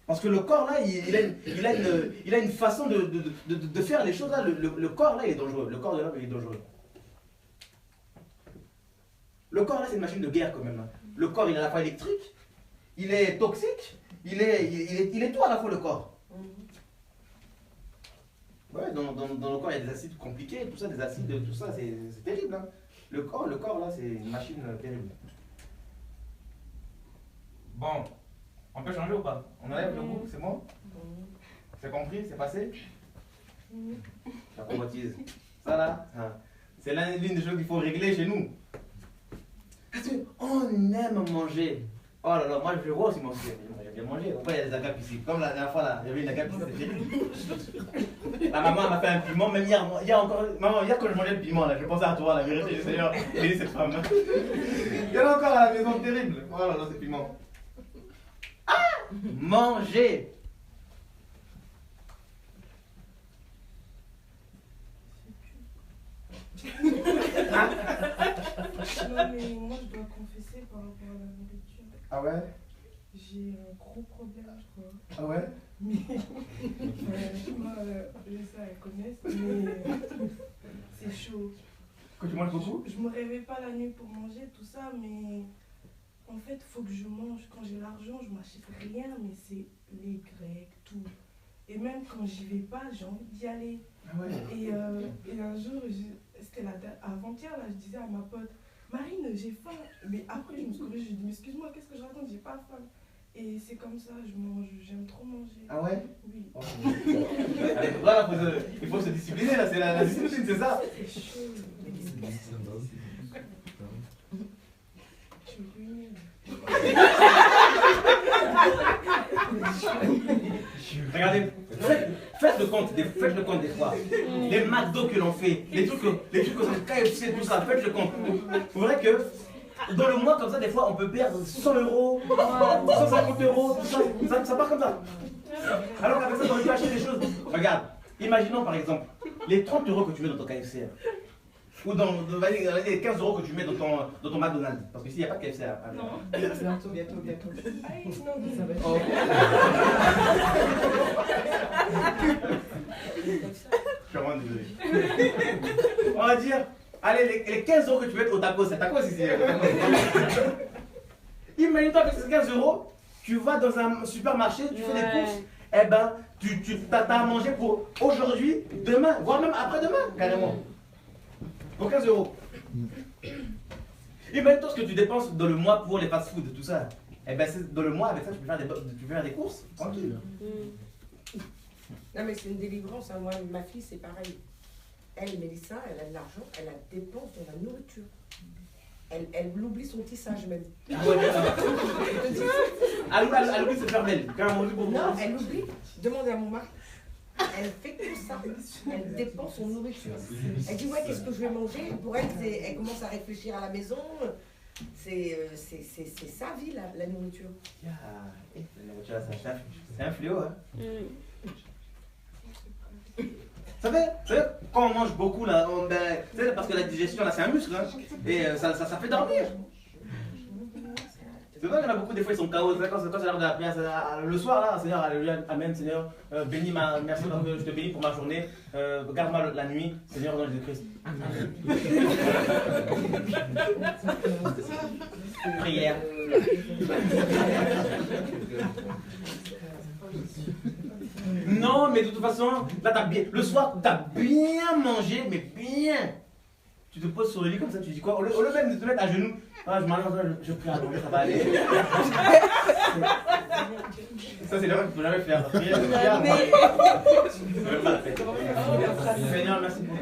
Parce que le corps là, il a une façon de faire les choses là. Le corps là, il est dangereux. Le corps de l'homme, il est dangereux. Le corps là, c'est une machine de guerre quand même. Hein. Le corps, il est à la fois électrique, il est toxique, il est tout à la fois le corps. Ouais, dans le corps, il y a des acides compliqués, tout ça, des acides, tout ça, c'est terrible. Hein. Le corps là, c'est une machine terrible. Bon, on peut changer ou pas? On enlève le goût, c'est bon? C'est compris? C'est passé? La convoitise. Ça là, c'est l'une des choses qu'il faut régler chez nous. Parce qu'on aime manger. Oh là là, moi je vois aussi manger. J'aime bien manger. Pourquoi il y a des agapes ici? Comme la dernière fois là, il y avait une agape ici, c'était terrible. La maman m'a fait un piment, même hier encore. Maman, hier quand je mangeais le piment là, je pensais à toi, la vérité, du Seigneur, et cette femme. Il y en a encore à la maison, terrible. Oh là là, ces piments. Ah! Manger! Non mais moi je dois confesser par rapport à la nourriture. Ah ouais? J'ai un gros problème je crois. Ah ouais? Mais moi je sais elles connaissent mais c'est chaud. Quand tu manges beaucoup? Je me réveille pas la nuit pour manger tout ça mais en fait faut que je mange. Quand j'ai l'argent je m'achète rien mais c'est les grecs, tout. Et même quand j'y vais pas j'ai envie d'y aller. Ah ouais? Et un jour, c'était avant-hier, là, je disais à ma pote, Marine, j'ai faim. Mais après, je me suis corrigée, je dis, mais excuse-moi, qu'est-ce que je raconte? J'ai pas faim. Et c'est comme ça, je mange, j'aime trop manger. Ah ouais? Oui. Oh, là, il faut se discipliner, là, c'est la discipline, c'est ça? C'est chaud. Je suis ruinée. Regardez, faites faites le compte des fois. Les McDo que l'on fait, les trucs comme KFC, tout ça, faites le compte. Vous verrez que dans le mois, comme ça, des fois, on peut perdre 100 €, 150 €, tout ça, ça part comme ça. Alors qu'avec ça, on aurait pu acheter des choses. Regarde, imaginons par exemple, les 30 € que tu mets dans ton KFC, ou dans les 15 € que tu mets dans ton McDonald's, parce qu'ici, il n'y a pas de KFC à Non. Bientôt. Aïe, non, Ça va être- Oh. Je suis vraiment désolé. On va dire, allez, les 15 € que tu mets au tacos, c'est tacos ici. Imagine-toi avec ces 15 €, tu vas dans un supermarché, tu fais des courses, eh ben, tu t'as à manger pour aujourd'hui, demain, voire même après-demain, carrément. Pour 15 €. Imagine-toi ce que tu dépenses dans le mois pour les fast-food, tout ça. Eh ben, dans le mois, avec ça, tu peux faire des courses, tranquille. Non mais c'est une délivrance, hein. Moi, ma fille c'est pareil. Elle, Mélissa, elle a de l'argent, elle la dépense dans la nourriture. Elle oublie son tissage même. Elle oublie de se faire belle. Non, elle oublie. Demandez à mon mari. Elle fait que ça. Elle dépense son nourriture. Elle dit ouais, qu'est-ce que je vais manger? Pour elle, elle commence à réfléchir à la maison. C'est sa vie, la nourriture. La nourriture, c'est un fléau. Hein. Vous savez, quand on mange beaucoup, là, parce que la digestion, là, c'est un muscle, hein, et ça fait dormir. C'est vrai qu'il y en a beaucoup, des fois, ils sont KO. Quand c'est l'heure de la prière, le soir, là, Seigneur, alléluia, amen, Seigneur, bénis merci, je te bénis pour ma journée, garde-moi la nuit, Seigneur, au nom de Jésus-Christ. Prière. Non, mais de toute façon, là, le soir, tu as bien mangé, mais bien. Tu te poses sur le lit comme ça, tu dis quoi? Au lieu même de te mettre à genoux, je m'allonge, je prie à manger, ça va aller. Ça, c'est l'erreur qu'il ne faut jamais faire. Seigneur, merci pour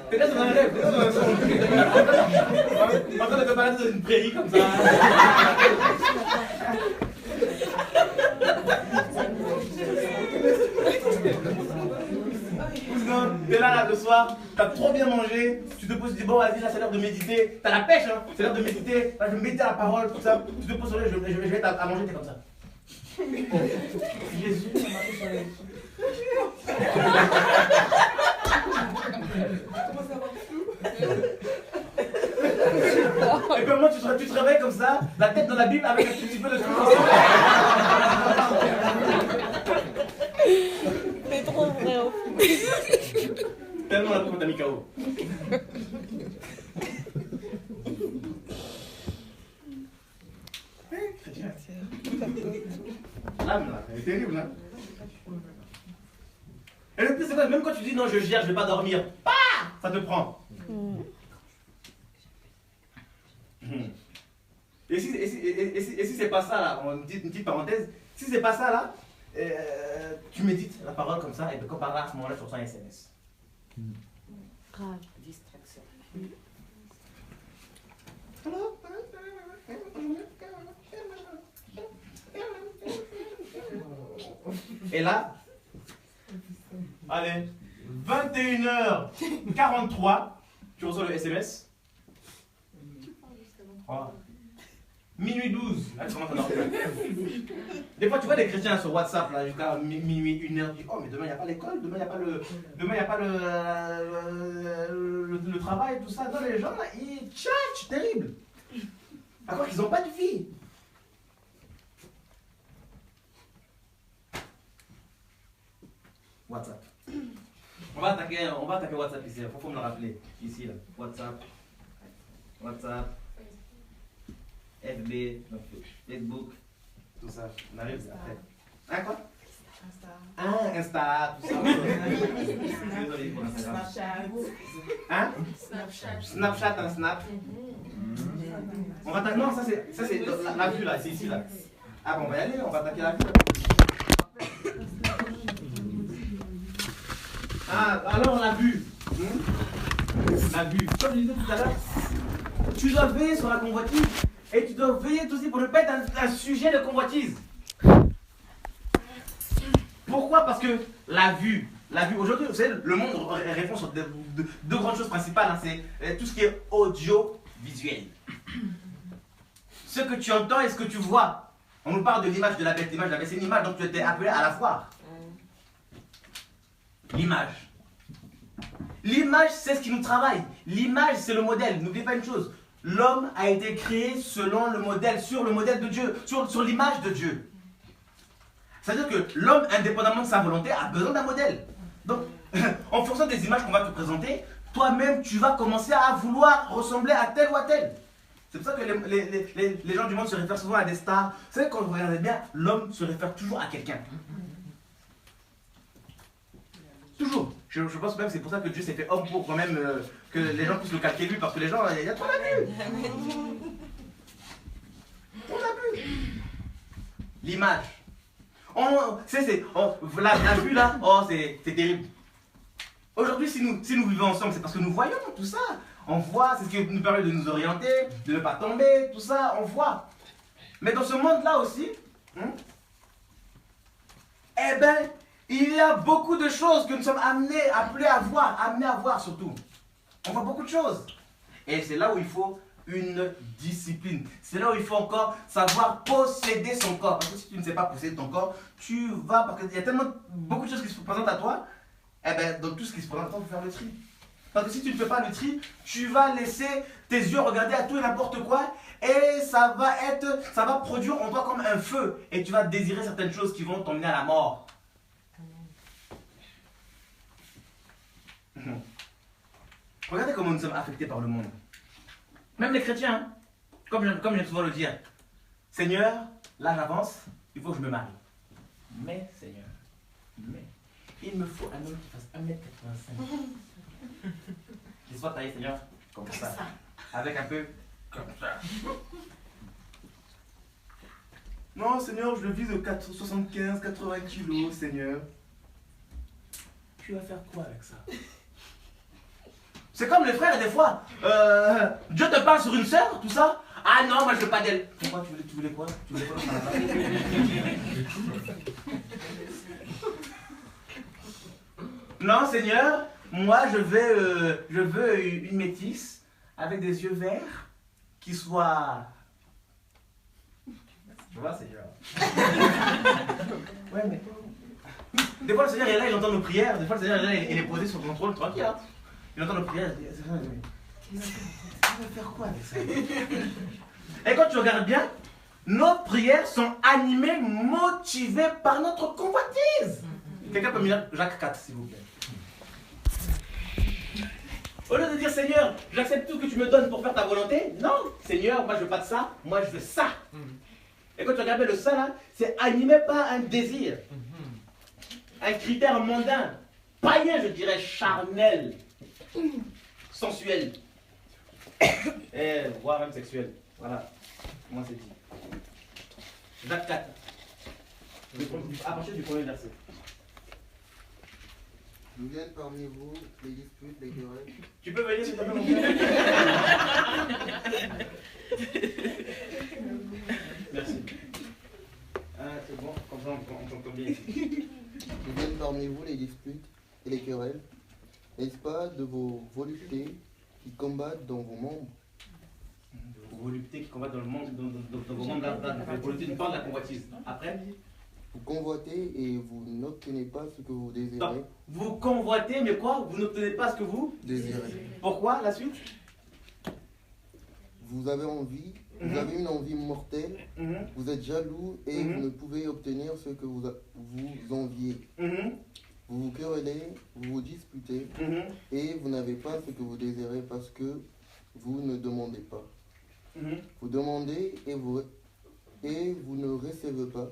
T'es là dans un rêve, t'es là dans un son. En train de te balader dans une prairie comme ça. T'es là le soir, t'as trop bien mangé, tu te poses, tu dis bon vas-y là c'est l'heure de méditer, t'as la pêche hein, c'est l'heure de méditer, là je vais méditer à la parole, tout ça, tu te poses sur le lit, je vais être à manger, t'es comme ça. Jésus, ça m'a fait sur les... Et comment tu te réveilles comme ça, la tête dans la Bible avec un petit peu de truc. C'est trop vrai au fond. Tellement la prof t'as mis KO. L'âme là, elle est terrible hein. Et le plus c'est quoi, même quand tu dis non je gère, je vais pas dormir, ça te prend. Et si c'est pas ça là, une petite parenthèse, si c'est pas ça là, tu médites la parole comme ça et quand par là à ce moment-là tu reçois un SMS. Grave. Distraction. Et là, allez, 21h43, tu reçois le SMS. Voilà. Minuit 12, là tu commences à dormir. Des fois tu vois des chrétiens sur WhatsApp là jusqu'à minuit, 1h, tu dis oh mais demain il n'y a pas l'école, demain il n'y a pas le travail, tout ça. Non les gens là, ils tchatchent, terrible. Alors qu'ils n'ont pas de vie. WhatsApp. On va attaquer WhatsApp ici, il faut me le rappeler. Ici là, WhatsApp. FB, Facebook, tout ça. On arrive après. Hein quoi? Insta, tout ça. Désolé pour Instagram. Hein? Snapchat, un Snap. On va attaquer. Non, ça c'est la vue là, c'est ici là. Ah bon, on va y aller, on va attaquer la vue là. Ah, alors la vue. La vue. Comme je disais tout à l'heure, tu dois veiller sur la convoitise. Et tu dois veiller aussi pour ne pas être un sujet de convoitise. Pourquoi? Parce que la vue aujourd'hui, vous savez, le monde répond sur deux grandes choses principales. Hein, c'est tout ce qui est audiovisuel. Ce que tu entends et ce que tu vois. On nous parle de l'image de la bête. L'image de la bête, c'est une image, donc tu étais appelé à la voir. L'image. L'image, c'est ce qui nous travaille. L'image, c'est le modèle. N'oubliez pas une chose. L'homme a été créé selon le modèle, sur le modèle de Dieu, sur l'image de Dieu. C'est-à-dire que l'homme, indépendamment de sa volonté, a besoin d'un modèle. Donc, en fonction des images qu'on va te présenter, toi-même, tu vas commencer à vouloir ressembler à tel ou à tel. C'est pour ça que les gens du monde se réfèrent souvent à des stars. Vous savez, quand vous regardez bien, l'homme se réfère toujours à quelqu'un. Toujours. Je pense même que c'est pour ça que Dieu s'est fait homme pour quand même que les gens puissent le calquer lui, parce que les gens, il y a trop d'abus. Trop d'abus. L'image. La vue là, oh, c'est terrible. Aujourd'hui, si nous vivons ensemble, c'est parce que nous voyons tout ça. On voit, c'est ce qui nous permet de nous orienter, de ne pas tomber, tout ça, on voit. Mais dans ce monde-là aussi, eh ben, il y a beaucoup de choses que nous sommes appelés à voir surtout. On voit beaucoup de choses. Et c'est là où il faut une discipline. C'est là où il faut encore savoir posséder son corps. Parce que si tu ne sais pas posséder ton corps, tu vas... Parce qu'il y a tellement beaucoup de choses qui se présentent à toi. Eh bien, dans tout ce qui se présente à toi, il faut faire le tri. Parce que si tu ne fais pas le tri, tu vas laisser tes yeux regarder à tout et n'importe quoi. Et ça va produire en toi comme un feu. Et tu vas désirer certaines choses qui vont t'emmener à la mort. Regardez comment nous sommes affectés par le monde. Même les chrétiens, hein. Comme j'aime souvent le dire. Seigneur, là j'avance, il faut que je me marie. Mais, Seigneur, il me faut un homme qui fasse 1m85. Qu'il soit taillé, Seigneur, comme ça. Avec un peu comme ça. Non, Seigneur, je le vise de 75-80 kilos, Seigneur. Tu vas faire quoi avec ça? C'est comme les frères, des fois. Dieu te parle sur une sœur, tout ça. Ah non, moi je veux pas d'elle. Pourquoi tu voulais quoi? Tu voulais quoi dans la part? Non, Seigneur, moi je veux une métisse avec des yeux verts qui soit. Tu vois, Seigneur. Ouais, mais. Des fois, le Seigneur est là, il entend nos prières. Des fois, le Seigneur est là, il est posé sur le contrôle, tranquille. Hein. Il entend nos prières, il va faire quoi avec ça? Et quand tu regardes bien, nos prières sont animées, motivées par notre convoitise. Quelqu'un peut me dire Jacques 4, s'il vous plaît. Au lieu de dire Seigneur, j'accepte tout ce que tu me donnes pour faire ta volonté, non, Seigneur, moi je veux pas de ça, moi je veux ça. Et quand tu regardes bien le ça là, c'est animé par un désir, un critère mondain, païen, je dirais, charnel. Sensuel et voire même sexuel. Voilà comment c'est dit. Jacques 4 à partir du premier verset. Nous viennent parmi vous les disputes, les querelles. Tu peux venir s'il te plaît mon frère. Merci. C'est bon, comme ça on t'entend bien ici. Nous viennent parmi vous les disputes et les querelles. N'est-ce pas de vos voluptés qui combattent dans vos membres? De vos voluptés qui combattent dans le monde, dans vos membres, la volupté nous parle de la convoitise. Après, vous convoitez et vous n'obtenez pas ce que vous désirez. non. Vous convoitez, mais quoi? Vous n'obtenez pas ce que vous désirez. Pourquoi? La suite? Vous avez envie, vous avez une envie mortelle, vous êtes jaloux et vous ne pouvez obtenir ce que vous enviez. Vous vous querellez, vous vous disputez et vous n'avez pas ce que vous désirez parce que vous ne demandez pas. Vous demandez et vous ne recevez pas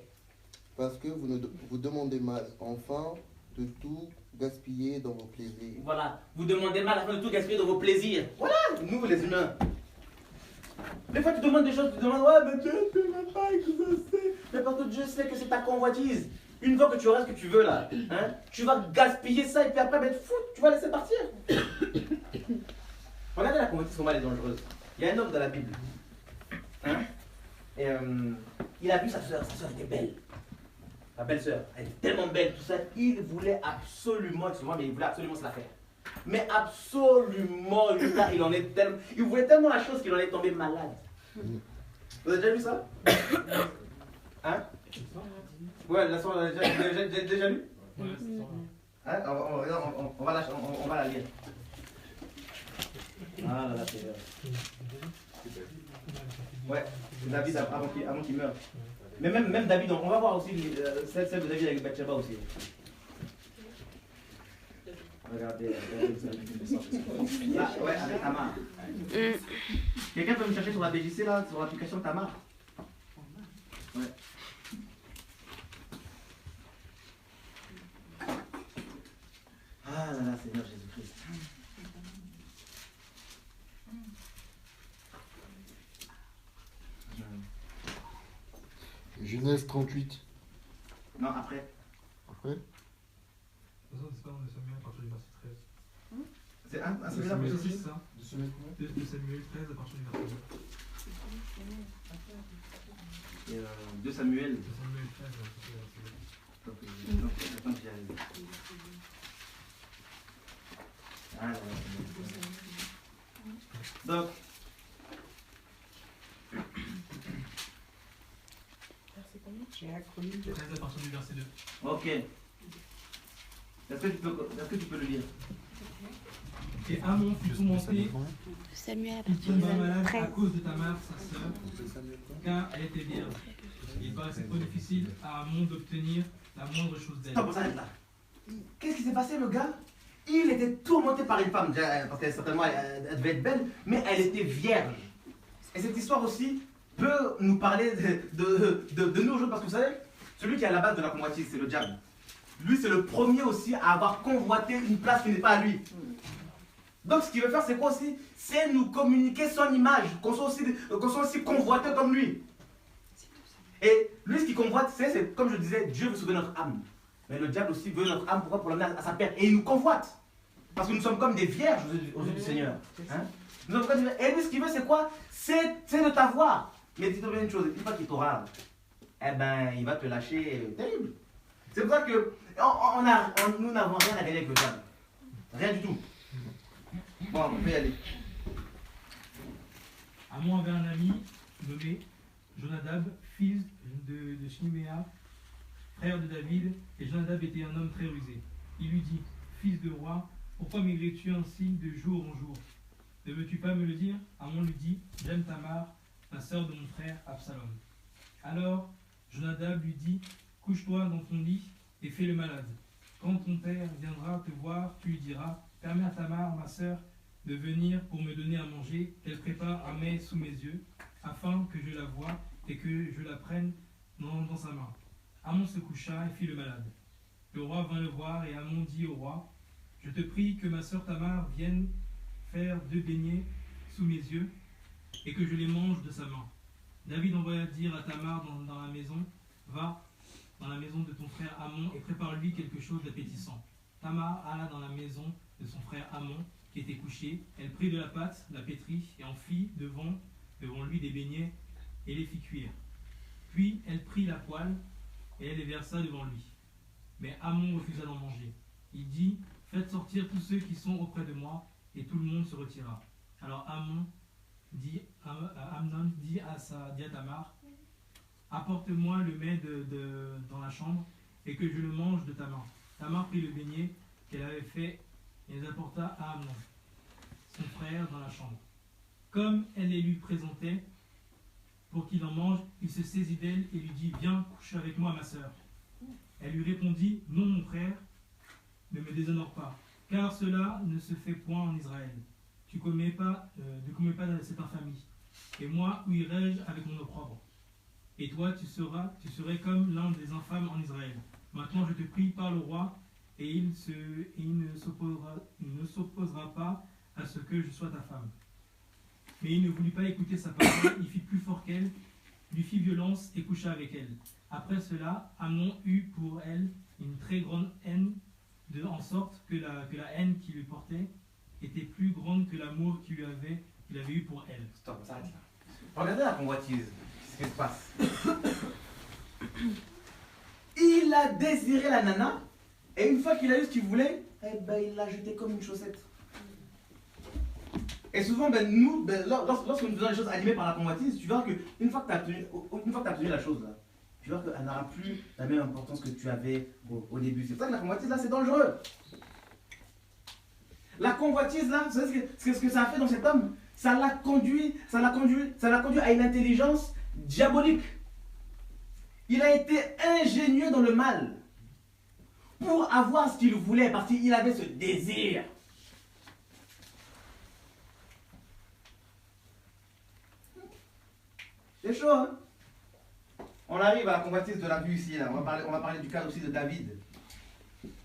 parce que vous demandez mal. Enfin, de tout gaspiller dans vos plaisirs. Voilà, vous demandez mal afin de tout gaspiller dans vos plaisirs. Voilà, nous les humains. Des fois tu demandes des choses, tu demandes ouais mais Dieu ne m'a pas exaucé. Mais parce que Dieu sait que c'est ta convoitise. Une fois que tu auras ce que tu veux là, hein, tu vas gaspiller ça et puis après être fou, tu vas laisser partir. Regardez la convoitise comment elle est dangereuse. Il y a un homme dans la Bible. Hein? Et il a vu sa soeur était belle. La belle-sœur, elle était tellement belle, tout ça. Il voulait absolument, excuse-moi, mais il voulait absolument se la faire. Mais absolument, Lucas, il voulait tellement la chose qu'il en est tombé malade. Vous avez déjà vu ça? Hein? Ouais, la soirée, on a déjà lu? Hein? On va la lire. Ah là là, c'est ouais, c'est David avant qu'il meure. Mais même David, on va voir aussi celle de David avec Bathsheba aussi. Regardez, là, ouais, avec Tamar. Quelqu'un peut me chercher sur la BJC là, sur l'application Tamar? Ouais. Ah là là, Seigneur Jésus-Christ. Genèse 38. Non, après. Après C'est pas dans le Samuel à partir du verset 13. C'est un celui-là, Samuel aussi. 6, hein. De Samuel 13 à partir du verset 2. Et 2 Samuel. De Samuel 13 à partir du verset 2. Attends, j'y arrive. Ah, là, là. Donc, J'ai accru. 13 à partir du verset 2. ok. Est-ce que tu peux le lire? Et Amon fut tourmenté, Samuel à il partir du tomba malade à 13. cause de Tamar, sa sœur, car elle était vierge. Il paraissait trop difficile à Amon d'obtenir la moindre chose d'elle. Stop, on s'arrête là. Qu'est-ce qui s'est passé, le gars? Il était tourmenté par une femme, déjà, parce qu'elle certainement elle devait être belle, mais elle était vierge. Et cette histoire aussi peut nous parler de nous aujourd'hui, parce que vous savez, celui qui est à la base de la convoitise, c'est le diable. Lui, c'est le premier aussi à avoir convoité une place qui n'est pas à lui. Donc, ce qu'il veut faire, c'est quoi aussi? C'est nous communiquer son image, qu'on soit aussi convoité comme lui. Et lui, ce qu'il convoite, c'est comme je disais, Dieu veut sauver notre âme. Mais le diable aussi veut notre âme, pourquoi? Pour l'amener à sa perte. Et il nous convoite. Parce que nous sommes comme des vierges aux yeux du Seigneur. Hein? Et lui, ce qu'il veut, c'est quoi? C'est de t'avoir. Mais dis-toi bien une chose, une fois qu'il t'aura, eh ben, il va te lâcher terrible. C'est pour ça que nous n'avons rien à gagner avec le diable. Rien du tout. Bon, on peut y aller. Amon avait un ami nommé Jonadab, fils de Shiméa, frère de David, et Jonadab était un homme très rusé. Il lui dit, fils de roi, pourquoi maigris-tu ainsi de jour en jour? Ne veux-tu pas me le dire? Amon lui dit, j'aime Tamar, la sœur de mon frère Absalom. Alors Jonadab lui dit, couche-toi dans ton lit et fais le malade. Quand ton père viendra te voir, tu lui diras, permets à Tamar, ma sœur, de venir pour me donner à manger, qu'elle prépare un mets sous mes yeux, afin que je la voie et que je la prenne dans sa main. Amon se coucha et fit le malade. Le roi vint le voir et Amon dit au roi, je te prie que ma sœur Tamar vienne faire 2 beignets sous mes yeux et que je les mange de sa main. David envoya dire à Tamar dans la maison, va dans la maison de ton frère Amon et prépare-lui quelque chose d'appétissant. Tamar alla dans la maison de son frère Amon qui était couché. Elle prit de la pâte, la pétrit et en fit devant lui des beignets et les fit cuire. Puis elle prit la poêle et elle les versa devant lui. Mais Amon refusa d'en manger. Il dit, faites sortir tous ceux qui sont auprès de moi, et tout le monde se retira. Alors Amnon dit à Tamar, apporte-moi le mets dans la chambre, et que je le mange de ta main. Tamar prit le beignet qu'elle avait fait et les apporta à Amnon, son frère, dans la chambre. Comme elle les lui présentait pour qu'il en mange, il se saisit d'elle et lui dit, viens coucher avec moi, ma sœur. Elle lui répondit, non, mon frère, ne me déshonore pas, car cela ne se fait point en Israël. Ne commets pas cette infamie. Et moi, où irai-je avec mon opprobre? Et toi, tu serais comme l'un des infâmes en Israël. Maintenant, je te prie, parle au roi, et il ne s'opposera pas à ce que je sois ta femme. Mais il ne voulut pas écouter sa parole, il fit plus fort qu'elle, lui fit violence et coucha avec elle. Après cela, Amnon eut pour elle une très grande haine, en sorte que la haine qu'il lui portait était plus grande que l'amour qu'il avait eu pour elle. Stop, ça arrête là. Regardez la convoitise. ce qui se passe. Il a désiré la nana, et une fois qu'il a eu ce qu'il voulait, eh ben, il l'a jeté comme une chaussette. Et souvent, nous, lorsque nous faisons les choses animées par la convoitise, tu vois qu'une fois que tu as obtenu la chose, là, tu vois qu'elle n'aura plus la même importance que tu avais au début. C'est pour ça que la convoitise, là, c'est dangereux. La convoitise, là, vous savez ce que ça a fait dans cet homme? Ça l'a conduit à une intelligence diabolique. Il a été ingénieux dans le mal pour avoir ce qu'il voulait, parce qu'il avait ce désir. C'est chaud, hein? On arrive à la convoitise de la vue ici, là. On va parler du cas aussi de David.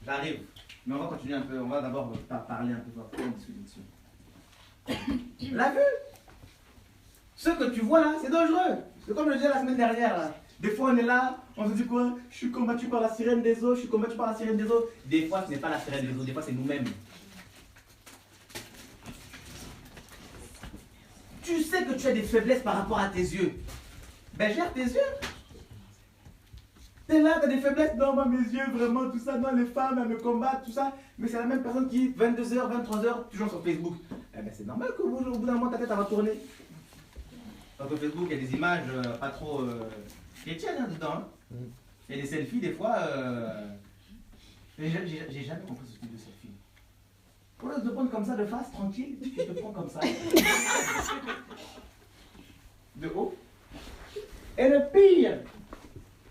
J'arrive. Mais on va continuer un peu. On va d'abord parler un peu, on va discuter dessus. La vue. Ce que tu vois là, c'est dangereux. C'est comme je le disais la semaine dernière, là. Des fois, on est là, on se dit quoi? Je suis combattu par la sirène des eaux, je suis combattu par la sirène des eaux. Des fois, ce n'est pas la sirène des eaux, des fois, c'est nous-mêmes. Tu sais que tu as des faiblesses par rapport à tes yeux. Ben, gère tes yeux. T'es là, t'as des faiblesses. Non, moi, mes yeux, vraiment, tout ça. Non, les femmes, elles me combattent, tout ça. Mais c'est la même personne qui, 22h, 23h, toujours sur Facebook. Eh ben, c'est normal qu'au bout d'un moment, ta tête, elle va tourner. Sur Facebook, il y a des images pas trop chrétiennes hein, dedans. Hein. Il y a des selfies, des fois. J'ai jamais compris ce type de selfie. Pour te prendre comme ça de face, tranquille, tu te prends comme ça. De haut. Et le pire,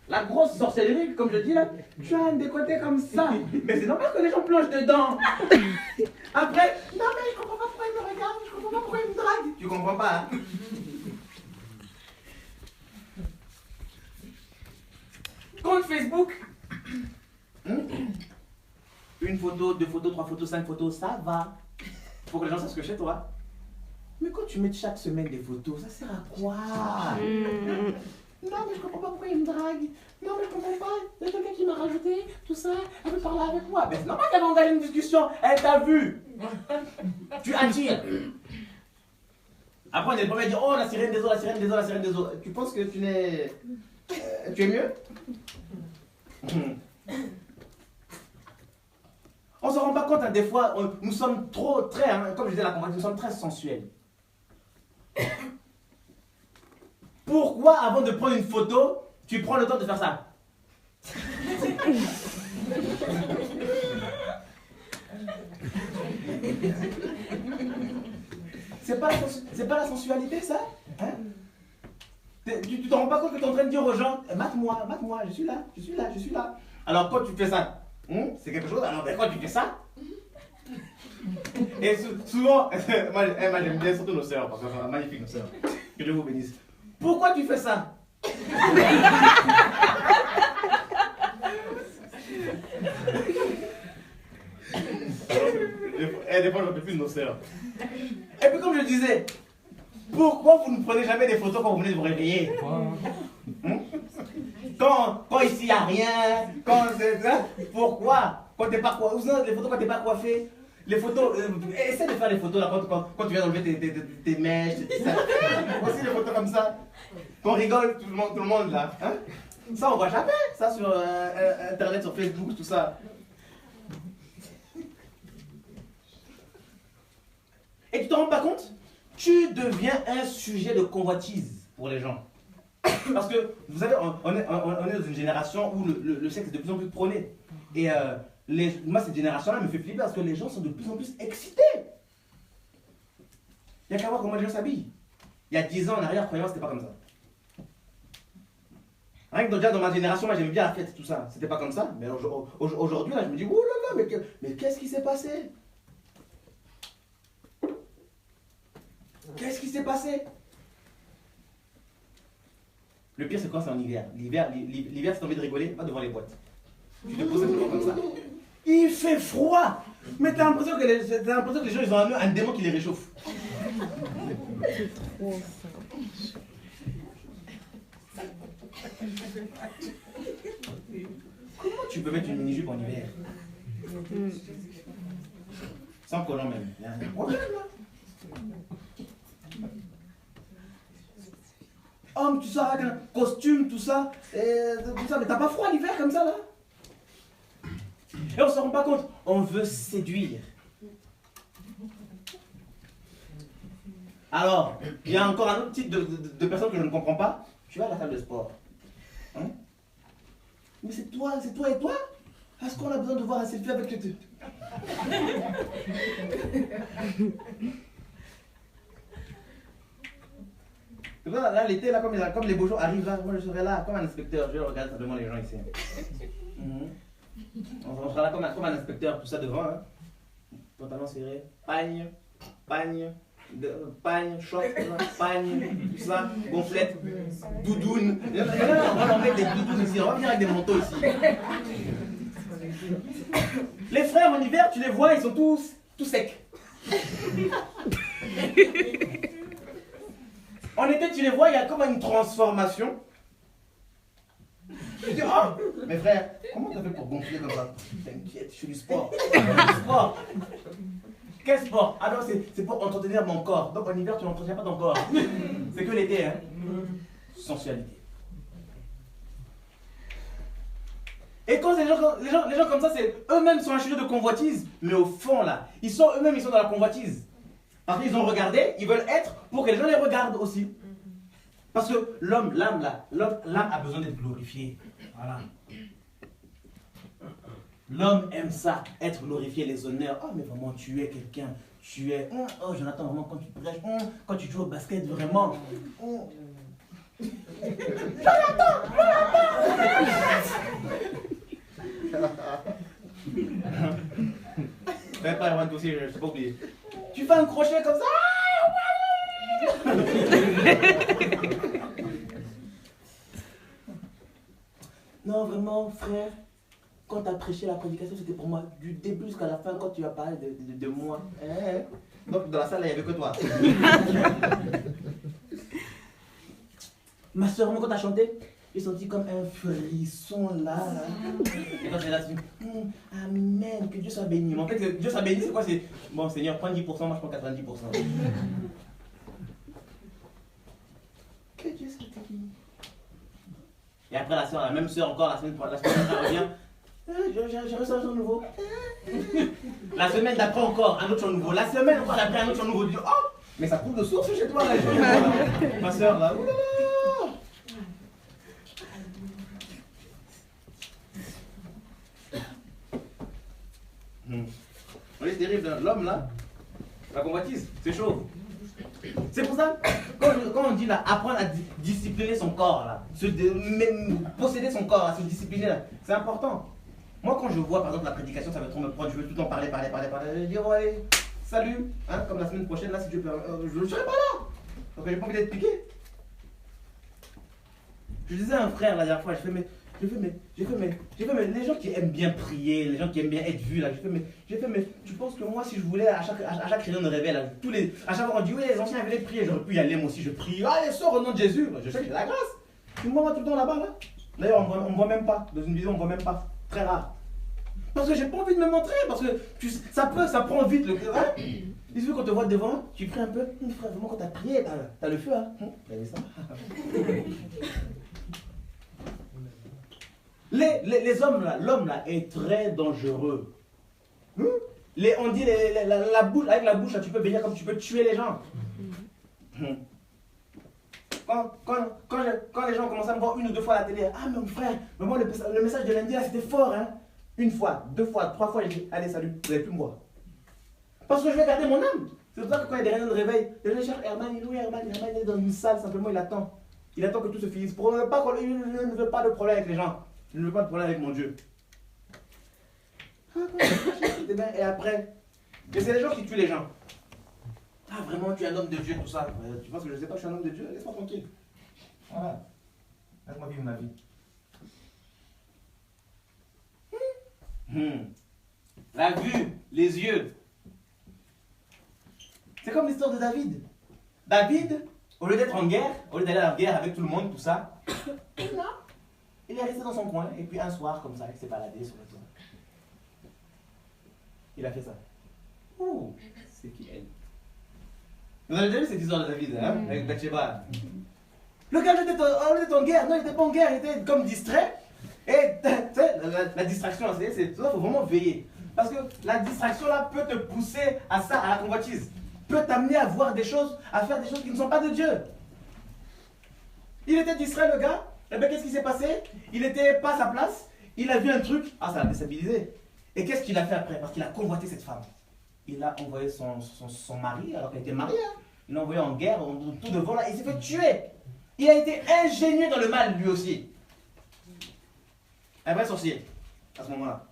la grosse sorcellerie, comme je dis là, tu as un décoté comme ça. Mais c'est normal que les gens plongent dedans. Après, non mais je comprends pas pourquoi ils me regardent, je comprends pas pourquoi ils me draguent. Tu comprends pas, hein? Compte Facebook. Une photo, 2 photos, 3 photos, 5 photos, ça va. Faut que les gens sachent que chez toi. Mais quand tu mets chaque semaine des photos, ça sert à quoi? Non, mais je comprends pas pourquoi il me drague. Non, mais je comprends pas. Il y a quelqu'un qui m'a rajouté, tout ça. Elle veut parler avec moi. Mais c'est normal qu'elle va engager une discussion. Elle t'a vu. Tu attires. Après, on est le premier à dire oh, la sirène des eaux, la sirène des eaux, la sirène des eaux. Tu penses que tu es mieux? On ne se rend pas compte, hein, des fois, nous sommes très, hein, comme je disais la compagnie, nous sommes très sensuels. Pourquoi, avant de prendre une photo, tu prends le temps de faire ça? C'est pas la sensualité, ça? Hein? Tu te rends pas compte que tu es en train de dire aux gens, mate-moi, je suis là, je suis là, je suis là. Alors quand tu fais ça, c'est quelque chose, alors quand tu fais ça, et souvent, moi j'aime bien surtout nos sœurs, parce qu'elles sont magnifiques nos sœurs, que Dieu vous bénisse. Pourquoi tu fais ça? Et des fois je ne peux plus de nos sœurs. Et puis comme je disais, pourquoi vous ne prenez jamais des photos quand vous venez de vous réveiller? Quand ici il n'y a rien, quand c'est ça, pourquoi? Quand t'es pas coiffé, les photos quand t'es pas coiffé, les photos, essaie de faire les photos là quand tu viens d'enlever tes mèches, ça. Aussi les photos comme ça, qu'on rigole tout le monde là, hein? Ça on voit jamais, ça sur internet, sur Facebook, tout ça. Et tu te rends pas compte? Tu deviens un sujet de convoitise pour les gens. Parce que, vous savez, on est dans une génération où le sexe est de plus en plus prôné. Et moi, cette génération-là me fait flipper parce que les gens sont de plus en plus excités. Il n'y a qu'à voir comment les gens s'habillent. Il y a 10 ans en arrière, croyez-moi, c'était pas comme ça. Rien que déjà dans ma génération, moi j'aimais bien la fête, tout ça. C'était pas comme ça. Mais aujourd'hui, là, je me dis, oh là là, mais qu'est-ce qui s'est passé? Qu'est-ce qui s'est passé? Le pire, c'est quand c'est en hiver. L'hiver, si t'as envie de rigoler, pas devant les boîtes. Tu te poses toujours comme ça. Il fait froid! Mais t'as l'impression que les gens, ils ont un démon qui les réchauffe. C'est trop ça. Comment tu peux mettre une mini-jupe en hiver? Sans collant même. Il y a un problème là. homme, tu sors avec un costume, tout ça, mais t'as pas froid l'hiver comme ça là? Et on se rend pas compte, on veut séduire. Alors, il y a encore un autre type de personnes que je ne comprends pas. Tu vas à la salle de sport. Hein? Mais c'est toi et toi? Est-ce qu'on a besoin de voir un selfie avec les deux? Là, l'été, là, comme les beaux jours arrivent, là, moi je serai là comme un inspecteur. Je regarde simplement les gens ici. On sera là comme un inspecteur, tout ça devant. Hein. Pantalon serré, pagne, short, pagne, tout ça, gonflette, doudoune. On va leur mettre des doudounes ici, on va venir avec des manteaux ici. Les frères en hiver, tu les vois, ils sont tous secs. En été, tu les vois, il y a comme une transformation. Je dis, oh, mes frères, comment tu as fait pour gonfler comme ça? T'inquiète, je fais du sport. Sport. Quel sport? Ah non, c'est pour entretenir mon corps. Donc en hiver, tu n'entretiens pas ton corps. C'est que l'été, hein. Sensualité. Et quand les gens comme ça, c'est eux-mêmes sont un sujet de convoitise, mais au fond là, eux-mêmes ils sont dans la convoitise. Parce qu'ils ont regardé, ils veulent être pour que les gens les regardent aussi. Parce que l'âme a besoin d'être glorifié. Voilà. L'homme aime ça, être glorifié, les honneurs. Oh, mais vraiment, tu es quelqu'un. Tu es. Oh, Jonathan, vraiment, quand tu prêches, quand tu joues au basket, vraiment. Jonathan! Fais pas vraiment aussi, je ne sais pas oublier. Tu fais un crochet comme ça. Non, vraiment, frère, quand tu as prêché la prédication, c'était pour moi. Du début jusqu'à la fin, quand tu as parlé de moi. Donc, dans la salle, il n'y avait que toi. Ma soeur, quand tu as chanté, j'ai senti comme un frisson là. Et quand j'ai là, je dis, amen, que Dieu soit béni. Mais en fait, que Dieu soit béni, c'est quoi? C'est, bon, Seigneur, prends 10%, moi je prends 90%. Que Dieu soit béni. Et après la soeur, la même soeur encore, la semaine prochaine, elle revient. J'ai reçu un chant nouveau. La semaine d'après encore, un autre chant nouveau. La semaine encore d'après, un autre chant nouveau. Je dis, oh, mais ça coule de source chez toi là. Ma soeur là. C'est terrible, l'homme là, la convoitise, c'est chaud. C'est pour ça, quand on dit là, apprendre à discipliner son corps là, posséder son corps, à se discipliner là, c'est important. Moi quand je vois par exemple la prédication, ça va trop me prendre, je veux tout le temps parler, je dis oh, allez, salut, hein, comme la semaine prochaine là, si Dieu peut, je ne serai pas là, donc j'ai pas envie d'être piqué. Je disais à un frère la dernière fois, j'ai fait mais les gens qui aiment bien prier, les gens qui aiment bien être vus là, j'ai fait mais tu penses que moi si je voulais à chaque réunion de réveil là, à chaque fois on dit oui les anciens venaient prier, j'aurais pu y aller moi aussi, je prie, allez sors au nom de Jésus, je sais que j'ai la grâce. Tu me vois tout le temps là-bas là. D'ailleurs on me voit même pas, dans une vidéo on me voit même pas, très rare. Parce que j'ai pas envie de me montrer, parce que ça prend vite le cœur. Hein? Il suffit qu'on te voit devant, tu pries un peu, frère vraiment quand t'as prié, t'as le feu hein. T'as vu ça? Les hommes là, l'homme là est très dangereux. On dit la bouche, avec la bouche là, tu peux bénir comme tu peux tuer les gens. Quand les gens commencent à me voir une ou deux fois à la télé, ah mon frère, mais moi le message de lundi là c'était fort hein. Une fois, deux fois, trois fois, j'ai dit allez salut, vous n'allez plus me voir. Parce que je vais garder mon âme. C'est pour ça que quand il y a des réunions de réveil, les gens cherchent Herman, Herman est dans une salle, simplement il attend. Il attend que tout se finisse. Pour ne pas il ne veut pas de problème avec les gens. Je ne veux pas de problème avec mon Dieu. Et après, et c'est les gens qui tuent les gens. Ah vraiment, tu es un homme de Dieu, tout ça. Tu penses que je ne sais pas, je suis un homme de Dieu, laisse-moi tranquille. Voilà. Laisse-moi vivre ma vie. La vue, les yeux. C'est comme l'histoire de David. David, au lieu d'être en guerre, au lieu d'aller à la guerre avec tout le monde, tout ça, il est resté dans son coin, et puis un soir, comme ça, il s'est baladé sur le toit. Il a fait ça. Oh, c'est qui elle? Vous avez déjà vu cette histoire de David, hein, avec Bathsheba? Le gars, au lieu d'être en guerre, non, il n'était pas en guerre, il était comme distrait. Et tu sais, la distraction, c'est ça, il faut vraiment veiller. Parce que la distraction là peut te pousser à ça, à la convoitise. Peut t'amener à voir des choses, à faire des choses qui ne sont pas de Dieu. Il était distrait, le gars. Et bien, qu'est-ce qui s'est passé? Il n'était pas à sa place. Il a vu un truc. Ah, ça l'a déstabilisé. Et qu'est-ce qu'il a fait après? Parce qu'il a convoité cette femme. Il a envoyé son mari, alors qu'elle était mariée. Hein. Il l'a envoyé en guerre, tout devant là. Il s'est fait tuer. Il a été ingénieux dans le mal, lui aussi. Un vrai sorcier, à ce moment-là.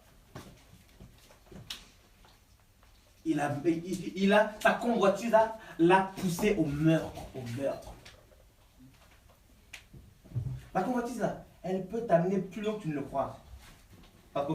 Sa convoitise l'a poussé au meurtre. La convoitise là, elle peut t'amener plus loin que tu ne le crois.